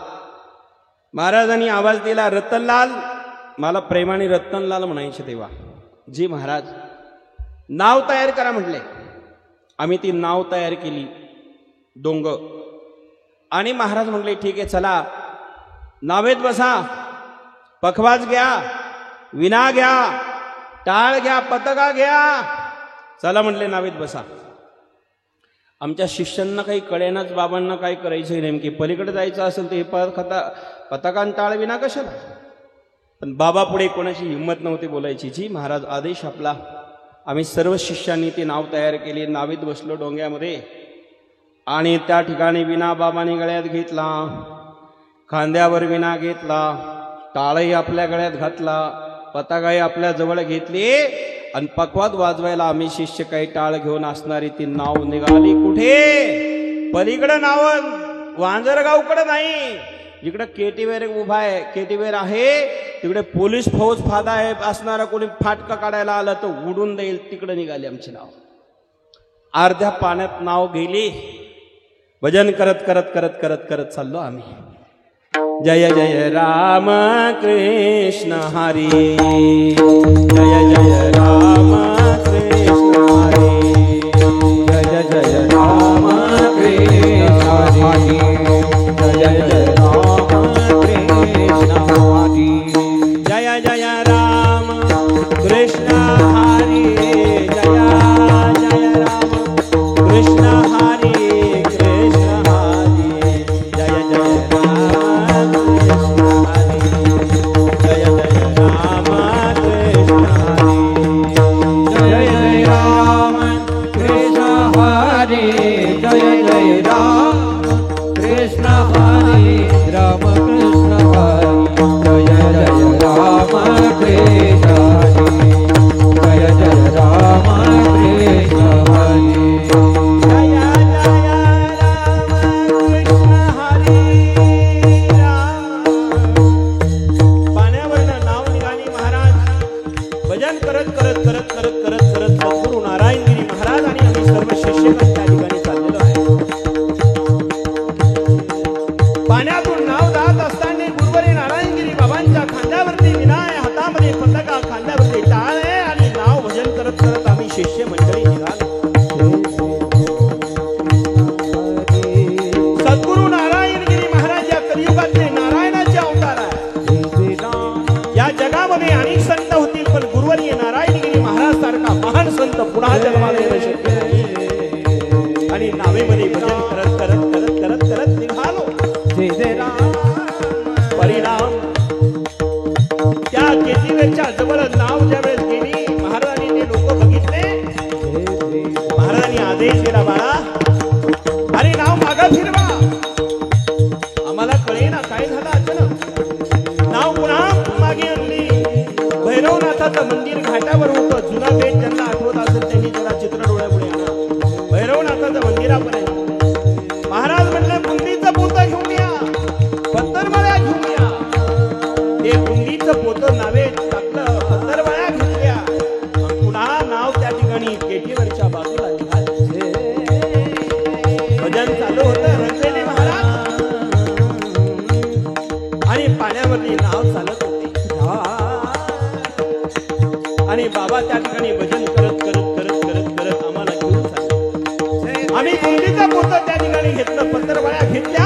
महाराजांनी आवाज दिला, रतनलाल. मला प्रेमाने रतनलाल म्हणायचे तेव्हा. जी महाराज, नाव तयार करा म्हटले. आम्ही ती नाव तयार केली, डोंग. आणि महाराज म्हटले ठीक आहे चला नावेत बसा. पखवाज घ्या, विना घ्या, टाळ घ्या, पताका घ्या. चला म्हटले नावेत बसा. आमच्या शिष्यांना काही कळेनाच, बाबांना काय करायचं नेमकी. पलीकडे जायचं असेल तर हे पताका आणि टाळ विना कशाला. पण बाबा पुढे कोणाची हिंमत नव्हती बोलायची. जी महाराज, आदेश आपला. आम्ही सर्व शिष्यांनी ती नाव तयार केली. नावेत बसलो डोंग्यामध्ये. आणि त्या ठिकाणी विना बाबाने गळ्यात घेतला, खांद्यावर विना घेतला, टाळही आपल्या गळ्यात घातला, पताकाही आपल्या जवळ घेतली. आणि पखवाज वाजवायला आम्ही शिष्य काही टाळ घेऊन असणारी ती नाव निघाली. कुठे? पलीकडे नाव वांजरगावकडे नाही, जिकडे केटीवेर उभा आहे, केटीवेर आहे तिकडे पोलीस फौज फादा आहे असणारा. कोणी फाटका काढायला आलं तर उडून देईल, तिकडे निघाली आमची नाव. अर्ध्या पाण्यात नाव गेली. भजन करत करत करत करत करत चाललो आम्ही. जय जय राम कृष्ण हरी, जय जय राम कृष्ण हरी, जय जय राम कृष्ण हरी, जय जय राम कृष्ण हरी, जय जय राम कृष्ण हरी, जय जय राम कृष्ण हरी, कृष्ण हरी, जय जय राम कृष्ण हरी, जय जय राम कृष्ण हरी, जय जय राम कृष्ण हरी, जय जय राम कृष्ण हरी, राम कृष्ण हरी, जय जय राम कृष्ण हरी, जय जय राम कृष्ण हरी, जय जय राम कृष्ण हरी. पाण्यावरनं नाव निघाली. महाराज भजन करत करत करत करत करत करत सद्गुरू नारायणगिरी महाराज आणि आम्ही सर्व शिष्य त्या ठिकाणी चाललेलो आहे. पाण्यातून नाव जात असताना गुरुवरी नारायणगिरी बाबांच्या खांद्यावरती विनाय, हातामध्ये पताका, खांद्यावरती टाळ आहे. आणि नाव भजन करत करत आम्ही शिष्य मंडळी निघालो. सद्गुरू नारायणगिरी महाराज या कलियुगातले नारायणाचे अवतार आहे. या जगामध्ये अनेक संत होतील, पण गुरुवरी नारायणगिरी महाराज सारखा महान संत पुन्हा जन्माला येणं शक्य नाही. आणि नावेमध्ये भजन करत करत करत करत करत निघालो. परिणाम त्या केतीवेरच्या जवळ नाव ज्यावेळेस गेली, महाराजांनी ते लोक बघितले. महाराजांनी आदेश दिला, बाळा अरे नाव मागा फिरवा. आम्हाला कळेना काय झालं अचानक. नाव पुन्हा मागे आणली. भैरवनाथाचं मंदिर घाटावर होतं. जुना पेठ ज्यांना आठवत असेल त्यांनी जरा चित्र डोळ्यापुढे आणा. भैरवनाथाचं मंदिरापर्यंत महाराज म्हटलं बुंदीचं पोतं घेऊन या, पत्तरवळ्या घेऊन या. ते बुंदीचं पोतं नावेत टाकलं, पत्तरवळ्या घेतल्या. पुन्हा नाव त्या ठिकाणी केटीवरच्या बाजूला निघाले. भजन चालू होतं. रंगलेले महाराज आणि पाण्यावरती नाव चालत होती. आणि बाबा त्या ठिकाणी भजन करत करत करत करत करत आम्हाला घेऊन चालले. आम्ही बुंदीचं पोतं त्या ठिकाणी घेतलं, पत्तरवळ्या घेतल्या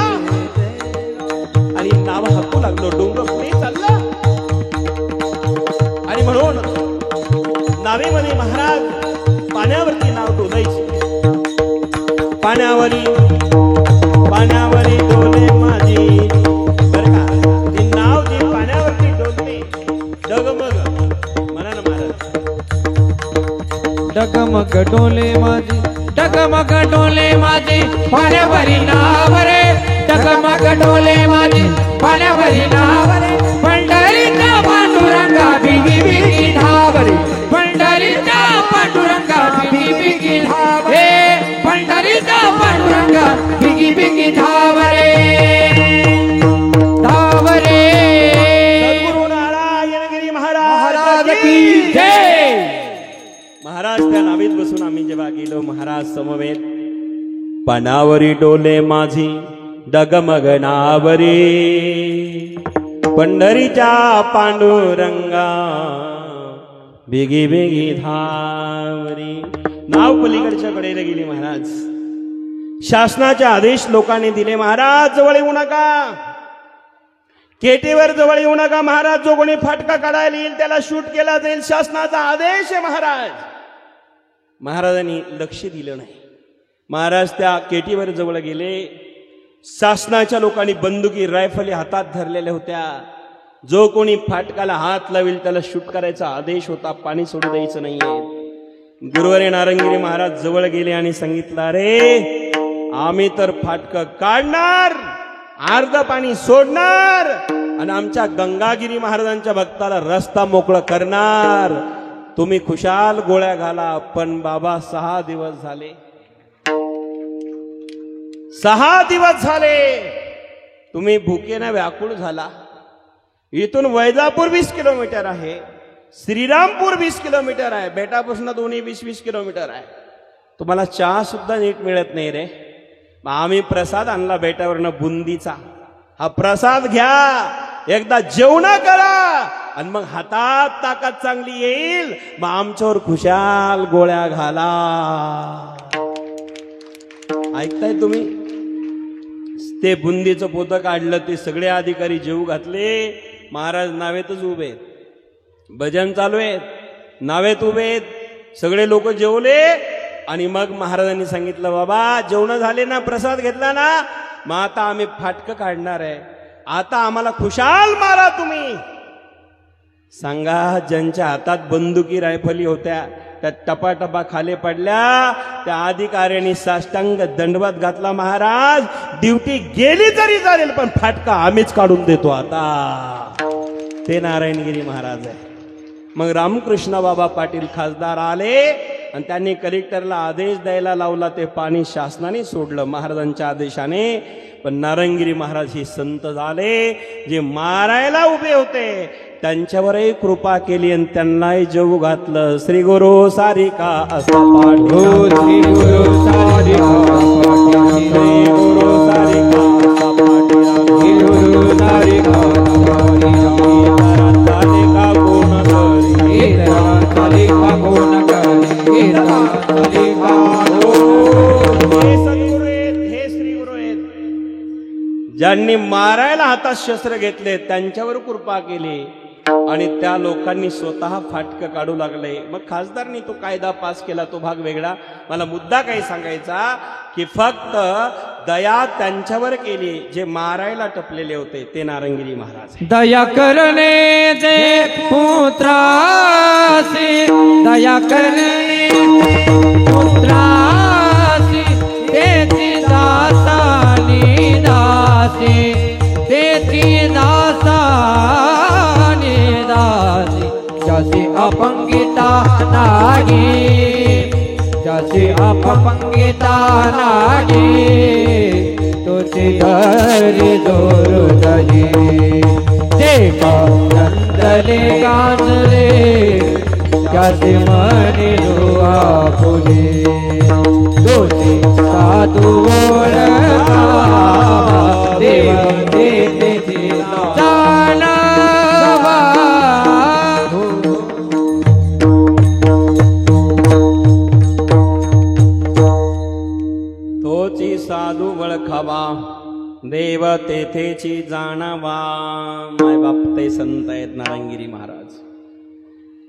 आणि नाव हाकू लागलो. डोंगर पुढे चालला. आणि म्हणून नावेमध्ये महाराज पाण्यावरती नाव डोलायचे. पाण्यावरी पाण्यावरी डोले माझी. बरं का, ते नाव जे पाण्यावर डगमग डोले माझे डगमग डोले माझे पाण्यावरी नाव रे डगमग डोले माझे पाण्यावरी नाव रे पंढरीचा पांडुरंगा बिगी बिगी धाव रे पंढरीचा पांडुरंगा बिगी बिगी धाव रे पंढरीचा पांडुरंगा बिगी बिगी धाव रे धाव रे सद्गुरु नारायणगिरी महाराज की जय. महाराज त्या नावीत बसून आम्ही जेव्हा गेलो महाराज समवेत पानावरी डोले माझी डगमग नावरी पंढरीच्या पांडुरंगा बेगी बेगी धावरी. नाव पलीकडच्या कडेला गेली महाराज. शासनाचे आदेश लोकांनी दिले महाराज जवळ येऊ नका केटीवर जवळ येऊ नका महाराज. जो कोणी फाटका काढायला येईल त्याला शूट केला जाईल शासनाचा आदेश आहे महाराज. महाराजांनी लक्ष दिलं नाही. महाराज त्या केटीवर जवळ गेले. शासनाच्या लोकांनी बंदुकी रायफली हातात धरलेल्या होत्या. जो कोणी फाटकाला हात लावेल त्याला शूट करायचा आदेश होता. पाणी सोडू द्यायचं नाहीये. गुरुवारी नारंगिरी महाराज जवळ गेले आणि सांगितलं रे आम्ही तर फाटकं काढणार अर्ध पाणी सोडणार आणि आमच्या गंगागिरी महाराजांच्या भक्ताला रस्ता मोकळा करणार. तुम्ही खुशाल गोळ्या घाला. पण बाबा 6 दिवस झाले 6 दिवस झाले तुम्ही भुकेने व्याकुळ झाला. इथून वैजापूर 20 किलोमीटर आहे. श्रीरामपूर 20 किलोमीटर आहे. बेटापासून दोन्ही 20-20 किलोमीटर आहे. तुम्हाला चहा सुद्धा नीट मिळत नाही रे. आम्ही प्रसाद आणला बेटावरनं बुंदीचा. हा प्रसाद घ्या एकदा जेवण करा आणि मग हातात ताकद चांगली येईल. मग आमच्यावर खुशाल गोळ्या घाला. ऐकताय तुम्ही. ते बुंदीचं पोतं काढलं. ते सगळे अधिकारी जेवू घातले. महाराज नावेतच उभे आहेत. भजन चालू आहेत. नावेत उभे आहेत. सगळे लोक जेवले आणि मग महाराजांनी सांगितलं बाबा जेवण झाले ना प्रसाद घेतला ना मग आता आम्ही फाटकं काढणार आहे. आता आम्हाला खुशाल मारा तुम्ही. सांगा ज्यांच्या हातात बंदुकी रायफली होत्या त्या टपाटपा खाली पडल्या. त्या अधिकाऱ्यांनी साष्टांग दंडवत घातला. महाराज ड्युटी गेली तरी चालेल पण फाटका आम्हीच काढून देतो आता. ते नारायणगिरी महाराज आहे. मग रामकृष्ण बाबा पाटील खासदार आले आणि त्यांनी कलेक्टरला आदेश द्यायला लावला. ते पाणी शासनाने सोडलं महाराजांच्या आदेशाने. पण नारायणगिरी महाराज हे संत झाले. जे मारायला उभे होते त्यांच्यावरही कृपा केली आणि त्यांनाही जेवू घातलं. श्री गुरु सारिका असा पाठी श्री गुरु सारिका श्री गुरु सारिका असा पाठी श्री गुरु सारिका सारिका कोण करी सारिका कोण करी सारिका हे सद्गुरु आहेत. हे श्री गुरु आहेत. ज्यांनी मारायला हातात शस्त्र घेतले त्यांच्यावर कृपा केली आणि त्या लोकांनी स्वतः फाटकं काढू लागले. मग खासदारनी तो कायदा पास केला. तो भाग वेगळा. मला मुद्दा काही सांगायचा की फक्त दया त्यांच्यावर केली जे मारायला टपलेले होते ते नारंगिरी महाराज. दया करने दे पुत्रासी दया करने पुत्रासी देती दासानी दासी देती दासानी दासी जैसे अपंगिता नागी जैसे अपंगिता नागी तुझे घर जोर दही देखा नंदले गाजले जैसे मनी रुआ फुले तुझे साधु ओळखा देव देते जाणावा तोची साधू वळखावा देव तेथेची जाणावा. माय बाप ते संत आहेत नारायणगिरी महाराज.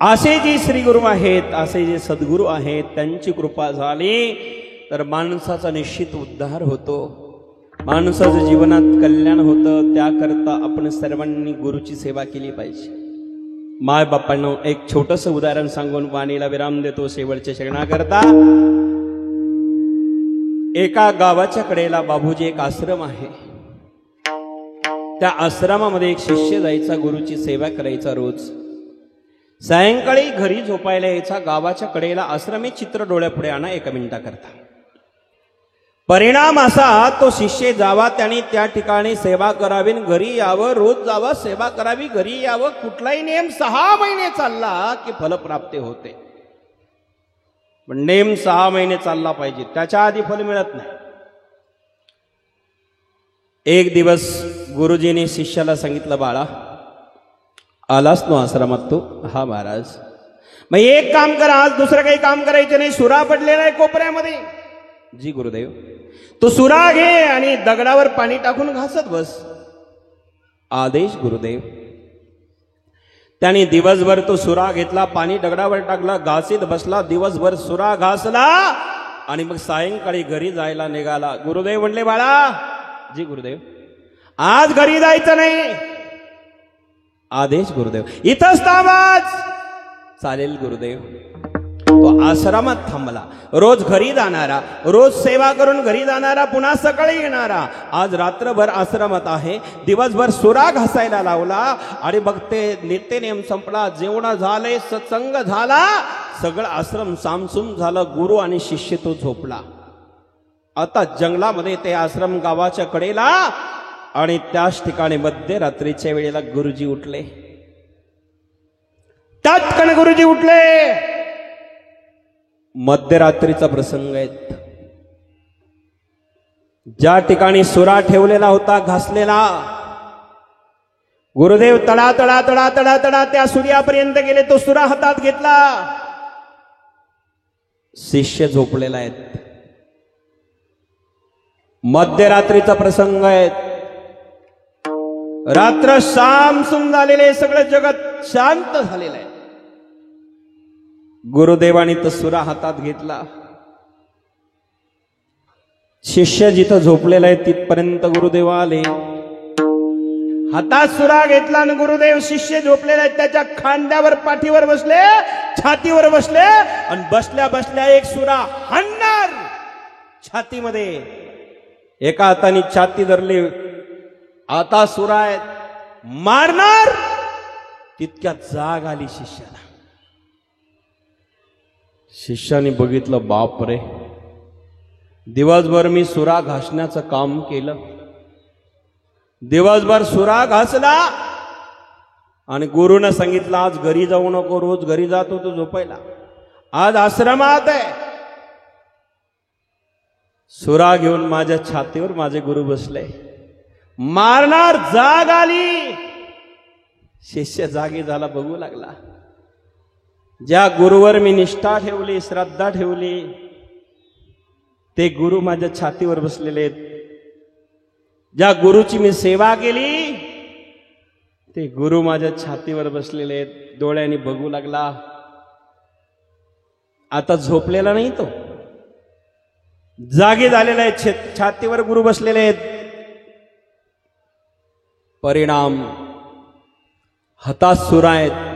असे जे श्री गुरु आहेत असे जे सद्गुरू आहेत त्यांची कृपा झाली तर माणसाचा निश्चित उद्धार होतो. माणसाच्या जीवनात कल्याण होतं. त्याकरता आपण सर्वांनी गुरुची सेवा केली पाहिजे. माय बापांनो, एक छोटस उदाहरण सांगून वाणीला विराम देतो शेवटच्या क्षणाकरता. एका गावाच्या कडेला बाबूजी एक आश्रम आहे. त्या आश्रमामध्ये एक शिष्य जायचा, गुरुची सेवा करायचा रोज. सायंकाळी घरी झोपायला यायचा. गावाच्या कडेला आश्रमी चित्र डोळ्यापुढे आणा 1 मिनिटाकरता. परिणाम असा, तो शिष्य जावा, त्यांनी त्या ठिकाणी सेवा करावी, घरी यावं, रोज जावं, सेवा करावी, घरी यावं. कुठलाही नेम 6 महिने चालला की फलप्राप्ती होते. पण नेम 6 महिने चालला पाहिजे, त्याच्या आधी फल मिळत नाही. एक दिवस गुरुजीने शिष्याला सांगितलं, बाळा आलास नो आश्रमात तू? हा महाराज. मग एक काम करा, आज दुसरं काही काम करायचं नाही. सुरा पडलेला आहे कोपऱ्यामध्ये. जी गुरुदेव. तो सुरा घे आणि दगडावर पाणी टाकून घासत बस. आदेश गुरुदेव. त्याने दिवसभर तो सुरा घेतला, पाणी दगडावर टाकला, घासीत बसला, दिवसभर सुरा घासला आणि मग सायंकाळी घरी जायला निघाला. गुरुदेव म्हणले, बाळा. जी गुरुदेव. आज घरी जायचं नाही. आदेश गुरुदेव. इथंच थांबाच. चालेल गुरुदेव. तो आश्रमात थांबला. रोज घरी जाणारा, रोज सेवा करून घरी जाणारा, पुन्हा सकाळी येणारा. आज रात्रभर आश्रमात आहे. दिवसभर सुरा घासायला लावला आणि मग ते नित्यनेम संपला. जेवण झाले, सत्संग झाला, सगळं आश्रम सामसूम झालं. गुरु आणि शिष्य तो झोपला. आता जंगलामध्ये ते आश्रम गावाच्या कडेला आणि त्याच ठिकाणी मध्यरात्रीच्या वेळेला गुरुजी उठले. तत्क्षण गुरुजी उठले. मध्यरात्रीचा प्रसंग आहे. ज्या ठिकाणी सुरा ठेवलेला होता घासलेला, गुरुदेव तडा तडा तडा तडा तडा त्या सूर्यापर्यंत गेले. तो सुरा हातात घेतला. शिष्य झोपलेला आहे. मध्यरात्रीचा प्रसंग आहे. रात्र सामसूम झालेले, सगळं जगत शांत झालेलं आहे. गुरुदेवानी तो सुरा हातात घेतला. शिष्य जिथं झोपलेला आहे तिथपर्यंत गुरुदेव आले. हातात सुरा घेतला आणि गुरुदेव शिष्य झोपलेला आहे त्याच्या खांद्यावर, पाठीवर बसले, छातीवर बसले आणि बसल्या बसल्या एक सुरा हाणणार छातीमध्ये. एका हाताने छाती धरली, आता सुरा आहेत, मारणार. तितक्यात जाग आली शिष्याला. शिष्याने बघितलं, बाप रे, दिवसभर मी सुरा घासण्याचं काम केलं, दिवसभर सुरा घासला आणि गुरुनं सांगितलं आज घरी जाऊ नको, रोज घरी जातो तो झोपायला, आज आश्रमात आहे. सुरा घेऊन माझ्या छातीवर माझे गुरु बसले, मारणार. जाग आली. शिष्य जागी झाला, बघू लागला. ज्या गुरुवर मी निष्ठा ठेवली, श्रद्धा ठेवली, ते गुरु माझ्या छातीवर बसलेले आहेत. ज्या गुरुची मी सेवा केली, ते गुरु माझ्या छातीवर बसलेले आहेत. डोळ्यांनी बघू लागला. आता झोपलेला नाही तो, जागे झालेला आहे. छातीवर गुरु बसलेले आहेत. परिणाम, हातात सुरा आहेत.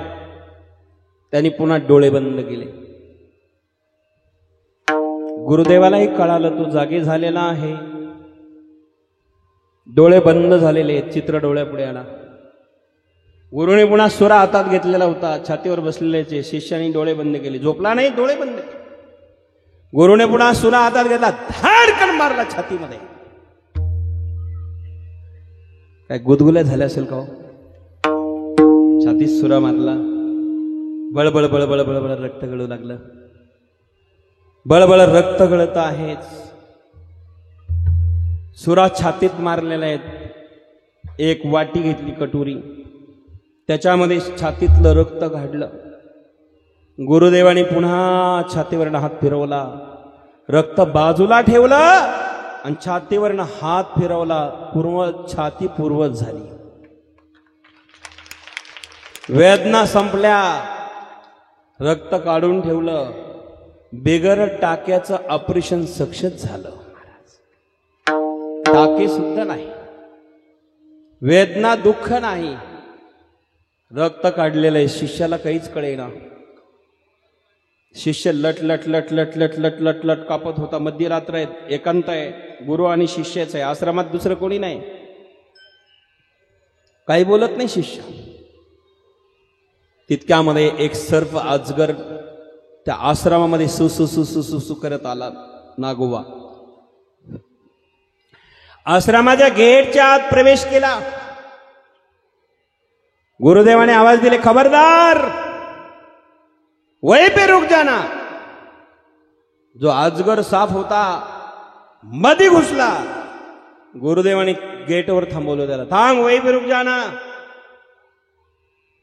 त्यांनी पुन्हा डोळे बंद केले. गुरुदेवालाही कळालं तो जागे झालेला आहे. डोळे बंद झालेले, चित्र डोळ्यापुढे आला. गुरुने पुन्हा सुरा हातात घेतलेला होता, छातीवर बसलेले. शिष्याने डोळे बंद केले. झोपला नाही, डोळे बंद केले. गुरुने पुन्हा सुरा हातात घेतला, धाडकन मारला छातीमध्ये. काय गुदगुल्या झाल्या असेल का? छातीत सुरा मारला. बळबळ बळबळ बळबळ रक्त गळू लागलं. बळबळ रक्त गळत आहेच. सुरा छातीत मारलेला आहेत. एक वाटी घेतली, कटोरी, त्याच्यामध्ये छातीतलं रक्त काढलं. गुरुदेवाने पुन्हा छातीवरनं हात फिरवला, रक्त बाजूला ठेवलं आणि छातीवरनं हात फिरवला. छाती पूर्वत झाली. वेदना संपल्या. रक्त काढून ठेवलं. बिगर टाक्याचं ऑपरेशन सक्सेस झालं. टाके सुद्धा नाही, वेदना दुःख नाही. रक्त काढलेलं आहे, शिष्याला काहीच कळेना. शिष्य लट लट लट लट लट लट लट लट कापत होता. मध्यरात्र आहे, एकांत आहे, गुरु आणि शिष्यच आहे, आश्रमात दुसरं कोणी नाही. काही बोलत नाही शिष्य. तितक्यामध्ये एक सर्प अजगर त्या आश्रमामध्ये सुसु करत आला. नागोबा आश्रमाच्या गेटच्या आत प्रवेश केला. गुरुदेवाने आवाज दिले, खबरदार, वहीं पे रुक जाना. जो अजगर साफ होता मध्ये घुसला. गुरुदेवाने गेटवर थांबवलं त्याला, थांब, वहीं पे रुक जाना.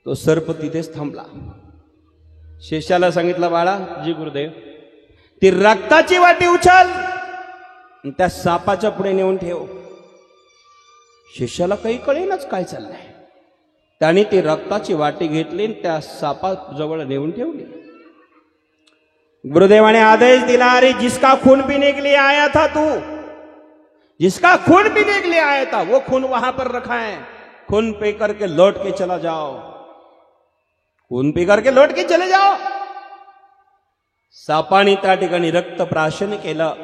तो सर्प तिथेच थांबला. शिष्याला सांगितलं, बाळा, जी गुरुदेव, ती रक्ताची वाटी उचल, त्या सापाच्या पुढे नेऊन ठेव. शिष्याला काही कळेनाच काय चाललंय. त्याने ती रक्ताची वाटी घेतली, त्या सापाजवळ नेऊन ठेवली. गुरुदेवाने आदेश दिला, अरे जिसका खून पीने के लिए आया था तू, जिसका खून पीने के लिए आया था, वो खून वहां पर रखा है, खून पी करके लौट के चला जाओ, खून पी करके लौट के चले जाओ. सापाने त्या ठिकाणी रक्त प्राशन केलं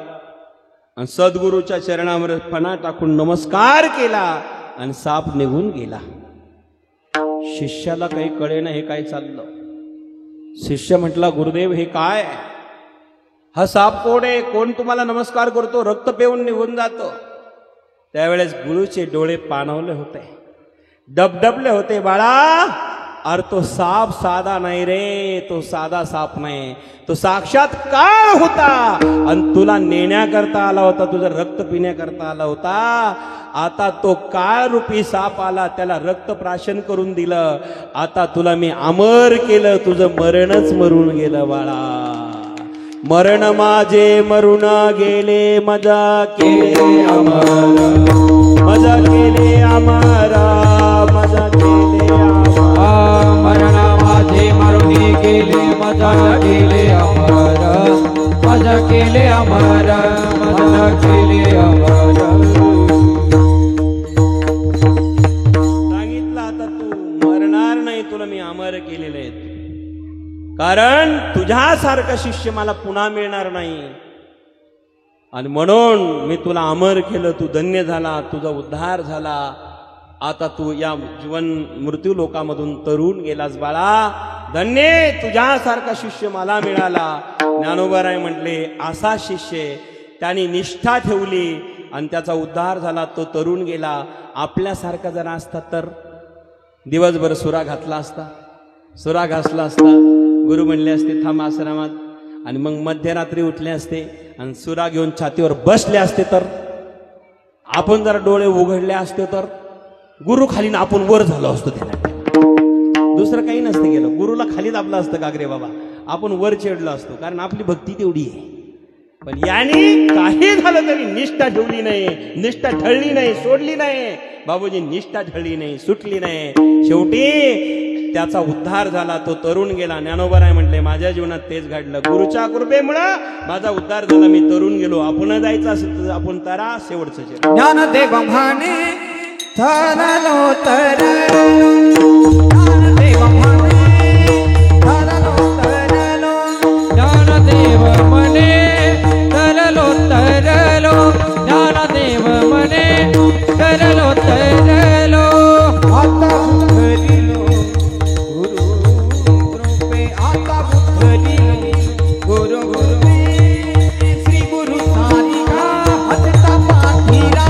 आणि सद्गुरूच्या चरणावर पणा टाकून नमस्कार केला आणि साप निघून गेला. शिष्याला काही कळेना हे काय चाललं. शिष्य म्हटला, गुरुदेव, हे काय? हा साप कोण आहे? कोण तुम्हाला नमस्कार करतो? रक्त पिऊन निघून जातो. त्यावेळेस गुरुचे डोळे पाणवले होते, डबडबले होते. बाळा, अरे तो साप साधा नाही रे, तो साधा साप नाही, तो साक्षात काळ होता आणि तुला नेण्याकरता आला होता, तुझं रक्त पिण्याकरता आला होता. आता तो काळ रूपी साप आला, त्याला रक्त प्राशन करून दिलं. आता तुला मी अमर केलं, तुझं मरणच मरून गेलं. बाळा, मरण माझे मरून गेले, मजा केले अमर, मजा केले अमर, मजा केले अमर. मरण माझे मरून गेले, मजा केले अमर, मजा केले अमर, मजा केले अमर. सांगितलं, आता तू मरणार नाही, तुला मी अमर केलेले आहेत. कारण तुझ्यासारखा शिष्य मला पुन्हा मिळणार नाही आणि म्हणून मी तुला अमर केलं. तू धन्य झाला, तुझा उद्धार झाला. आता तू या जीवन मृत्यू लोकामधून तरुण गेलास. बाळा, धन्य, तुझ्यासारखा शिष्य मला मिळाला. ज्ञानोबाराय म्हटले, असा शिष्य त्याने निष्ठा ठेवली आणि त्याचा उद्धार झाला, तो तरुण गेला. आपल्यासारखा जर असता तर दिवसभर सुरा घातला असता, सुरा घासला असता. गुरु म्हणले असते, थांब आश्रमात, आणि मग मध्यरात्री उठले असते आणि सुरा घेऊन छातीवर बसले असते तर, आपण जर डोळे उघडले असते तर गुरु खाली ना आपण वर झालो असतो. त्याला दुसरं काही नसतं गेलं. गुरुला खाली दाबलं असतं का रे बाबा, आपण वर चढलो असतो, कारण आपली भक्ती तेवढी आहे. पण याने काही झालं तरी निष्ठा ठेवली नाही, निष्ठा ढळली नाही, सोडली नाही. बाबूजी, निष्ठा ढळली नाही, सुटली नाही. शेवटी त्याचा उद्धार झाला, तो तरुण गेला. ज्ञानोबाराय म्हटले, माझ्या जीवनात तेच घडलं. गुरुच्या कृपेमुळं माझा उद्धार झाला, मी तरुण गेलो. आपण जायचं असेल तर आपण तारा शेवटचं जे ज्ञानदेव म्हणे ठरलो तरलो, ज्ञानदेव म्हणे ठरलो तरलो, ज्ञानदेव म्हणे ठरलो तरलो, ज्ञानदेव म्हणे ठरलो तरलो. आता बुद्धदिलो गुरु कृपे, आता बुद्धदिलो गुरु कृपे. श्री गुरु सारिका हसता पाठीरा,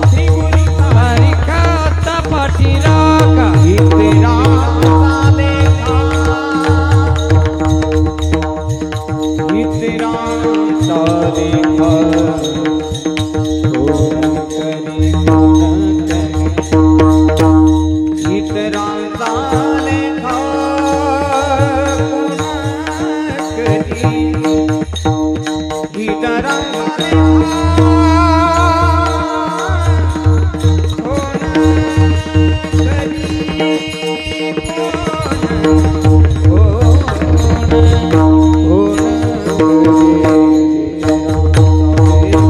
श्री गुरु सारिका हसता पाठीरा. इतरा लेखा, इतरा लेखा, कोण करी कोण करी. इतरांचा लेखा कोण करी, इतरांचा लेखा कोण करी, कोण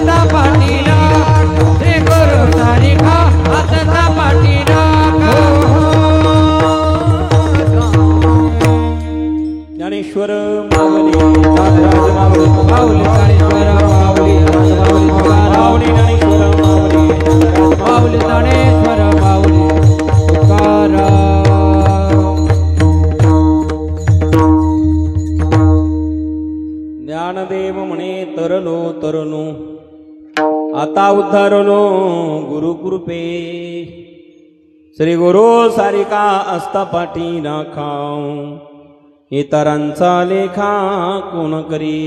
आसता पाटीला श्री गुरु सारिखा आसता पाटीला ज्ञानेश्वर माऊली नाथराज माऊली माऊली ज्ञानेश्वर माऊली माऊली माऊली ज्ञानेश्वर माऊली नाथराज माऊली ज्ञानेश्वर माऊली तुकाराम ज्ञानदेव म्हणे तरलो तरलो आता उद्धारलो गुरु कृपे श्री गुरु सारिका असता पाठी राखाव इतरांचा लेखा कोण करी.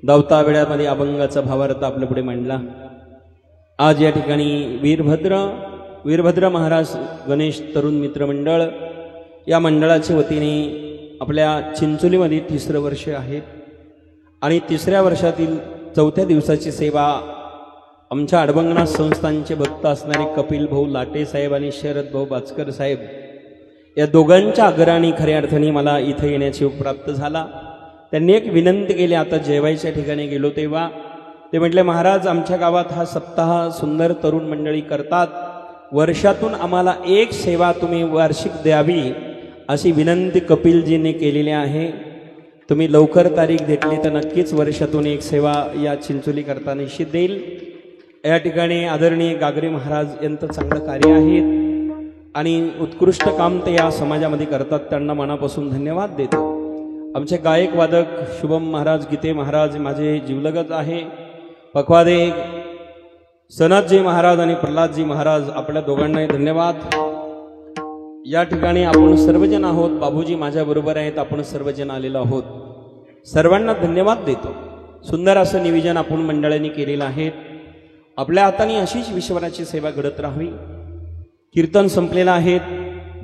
दौता वेळामध्ये अभंगाचा भावार्थ आपल्या पुढे मांडला. आज या ठिकाणी वीरभद्र महाराज गणेश तरुण मित्र मंडळ या मंडळाच्या वतीने आपल्या चिंचोलीमध्ये 3रं वर्ष आहे आणि 3ऱ्या वर्षातील 4थ्या दिवसाची सेवा आमच्या अडबंगनाथ संस्थानचे भक्त असणारे कपिल भाऊ लाटे साहेब आणि शरद भाऊ बाचकर साहेब या दोघांच्या आग्रहाने खऱ्या अर्थाने मला इथे येण्याची योग प्राप्त झाला. त्यांनी एक विनंती केली. आता जेवायच्या ठिकाणी गेलो तेव्हा ते म्हटले, महाराज आमच्या गावात हा सप्ताह सुंदर तरुण मंडळी करतात, वर्षातून आम्हाला एक सेवा तुम्ही वार्षिक द्यावी अशी विनंती कपिलजींनी केलेली आहे. तुम्ही लवकर तारीख घेतली तर नक्कीच वर्षातून एक सेवा या चिंचोली करता निश्चित देईल. या ठिकाणी आदरणीय गागरे महाराज यांचं चांगलं कार्य आहे आणि उत्कृष्ट काम ते या समाजामध्ये करतात. त्यांना मनापासून धन्यवाद देतो. आमचे गायक वादक शुभम महाराज, गीते महाराज माझे जीवलगत आहे. पखवादे सनतजी महाराज आणि प्रल्हादजी महाराज आपल्या दोघांनाही धन्यवाद. या ठिकाणी आपण सर्वजण आहोत. बाबूजी माझ्या बरोबर आहेत. आपण सर्वजण आलेलो आहोत. सर्वांना धन्यवाद देतो. सुंदर असं नियोजन आपण मंडळाने केलेलं आहे. आपल्या हाताने अशीच विश्वराची सेवा घडत राहावी. कीर्तन संपलेलं आहे.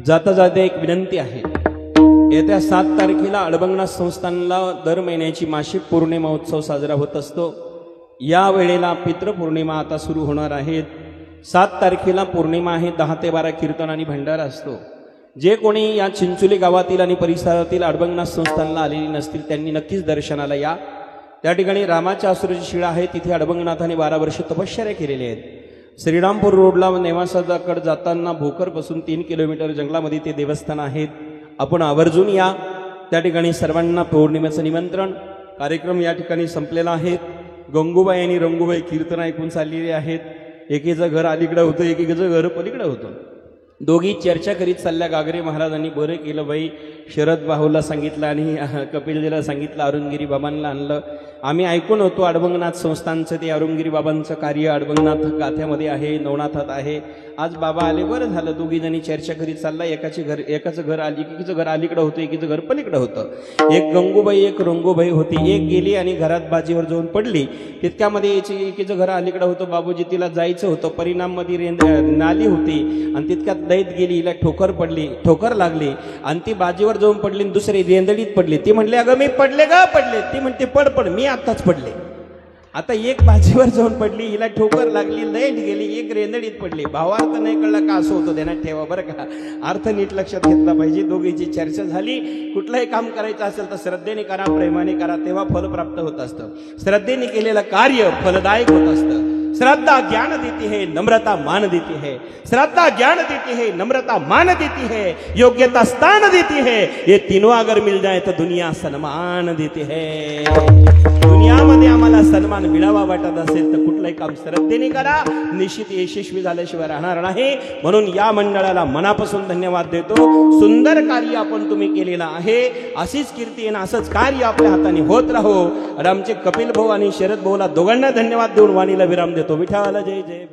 जाता जाता एक विनंती आहे. येत्या 7 तारखेला अडबंगनाथ संस्थानला दर महिन्याची मासिक पौर्णिमा उत्सव साजरा होत असतो. या वेळेला पितृपौर्णिमा आता सुरू होणार आहेत. 7 तारखेला पौर्णिमा आहे. 10 ते 12 कीर्तन आणि भंडारा असतो. जे कोणी या चिंचोली गावातील आणि परिसरातील अडबंगनाथ संस्थानला आलेली नसतील त्यांनी नक्कीच दर्शनाला या. त्या ठिकाणी रामाच्या आसुराची शिळा आहे. तिथे अडबंगनाथाने 12 वर्ष तपश्चर्या केलेली आहेत. श्रीरामपूर रोडला नेवासाकडे जाताना भोकरपासून 3 किलोमीटर जंगलामध्ये ते देवस्थान आहेत. आपण आवर्जून या. त्या ठिकाणी सर्वांना पौर्णिमेचं निमंत्रण. कार्यक्रम या ठिकाणी संपलेला आहे. गंगूबाई आणि रंगूबाई कीर्तन ऐकून चाललेले आहेत. एकीचं घर अलीकडं होतं, एकीचं घर पलीकडं होतं. दोघी चर्चा करीत चालल्या. गागरे महाराजांनी बरं केलं बाई, शरद भाऊला सांगितलं आणि कपिलजीला सांगितलं, अरुणगिरी बाबांना आणलं. आम्ही ऐकून होतो अडबंगनाथ संस्थानचं ते अरुणगिरी बाबांचं कार्य अडबंगनाथ गाथ्यामध्ये आहे, नवनाथात आहे. आज बाबा आले, बरं झालं. दोघी जणी चर्चा करीत चालला. एकाचं घर एकीचं घर अलीकडं होतं, एकीचं घर पलीकडं होतं. एक गंगूबाई एक रंगूबाई होती. एक गेली आणि घरात बाजीवर जाऊन पडली. तितक्यामध्ये एकीचं घर अलीकडं होतं. बाबूजी तिला जायचं होतं. परिणाममध्ये नाली होती आणि तितक्यात दैत गेली. हिला ठोकर लागली आणि ती बाजीवर जाऊन पडली. दुसरी रेंदडीत पडली. ती म्हणली, अगं मी पडले ग पडले. ती म्हणते, पड मी आताच पडले. आता एक बाजीवर जाऊन पडली, हिला ठोकर लागली, दैत गेली, एक रेंदडीत पडली. भावार्थ नाही कळला का असं होतं, ध्यानात ठेवा बरं का. अर्थ नीट लक्षात घेतला पाहिजे. दोघीची चर्चा झाली. कुठलंही काम करायचं असेल तर श्रद्धेने करा, प्रेमाने करा, तेव्हा फल प्राप्त होत असतं. श्रद्धेने केलेलं कार्य फलदायक होत असतं. श्रद्धा ज्ञान देती है, नम्रता मान देती है. श्रद्धा ज्ञान देती है, नम्रता मान देती है, योग्यता स्थान देती है. ये तीनों अगर मिल जाए तो दुनिया सन्मान देती है. दुनियामध्ये आम्हाला सन्मान मिळावा वाटत असेल तर कुठलंही काम श्रद्धेने करा. निश्चित यशस्वी झाल्याशिवाय राहणार नाही. म्हणून या मंडळाला मनापासून धन्यवाद देतो. सुंदर कार्य आपण तुम्ही केलेलं आहे. अशीच कीर्ती आणि असंच कार्य आपल्या हाताने होत राहो. आणि आमचे कपिल भाऊ आणि शरद भाऊला दोघांना धन्यवाद देऊन वाणीला विराम देतो. विठ्ठल जय जय.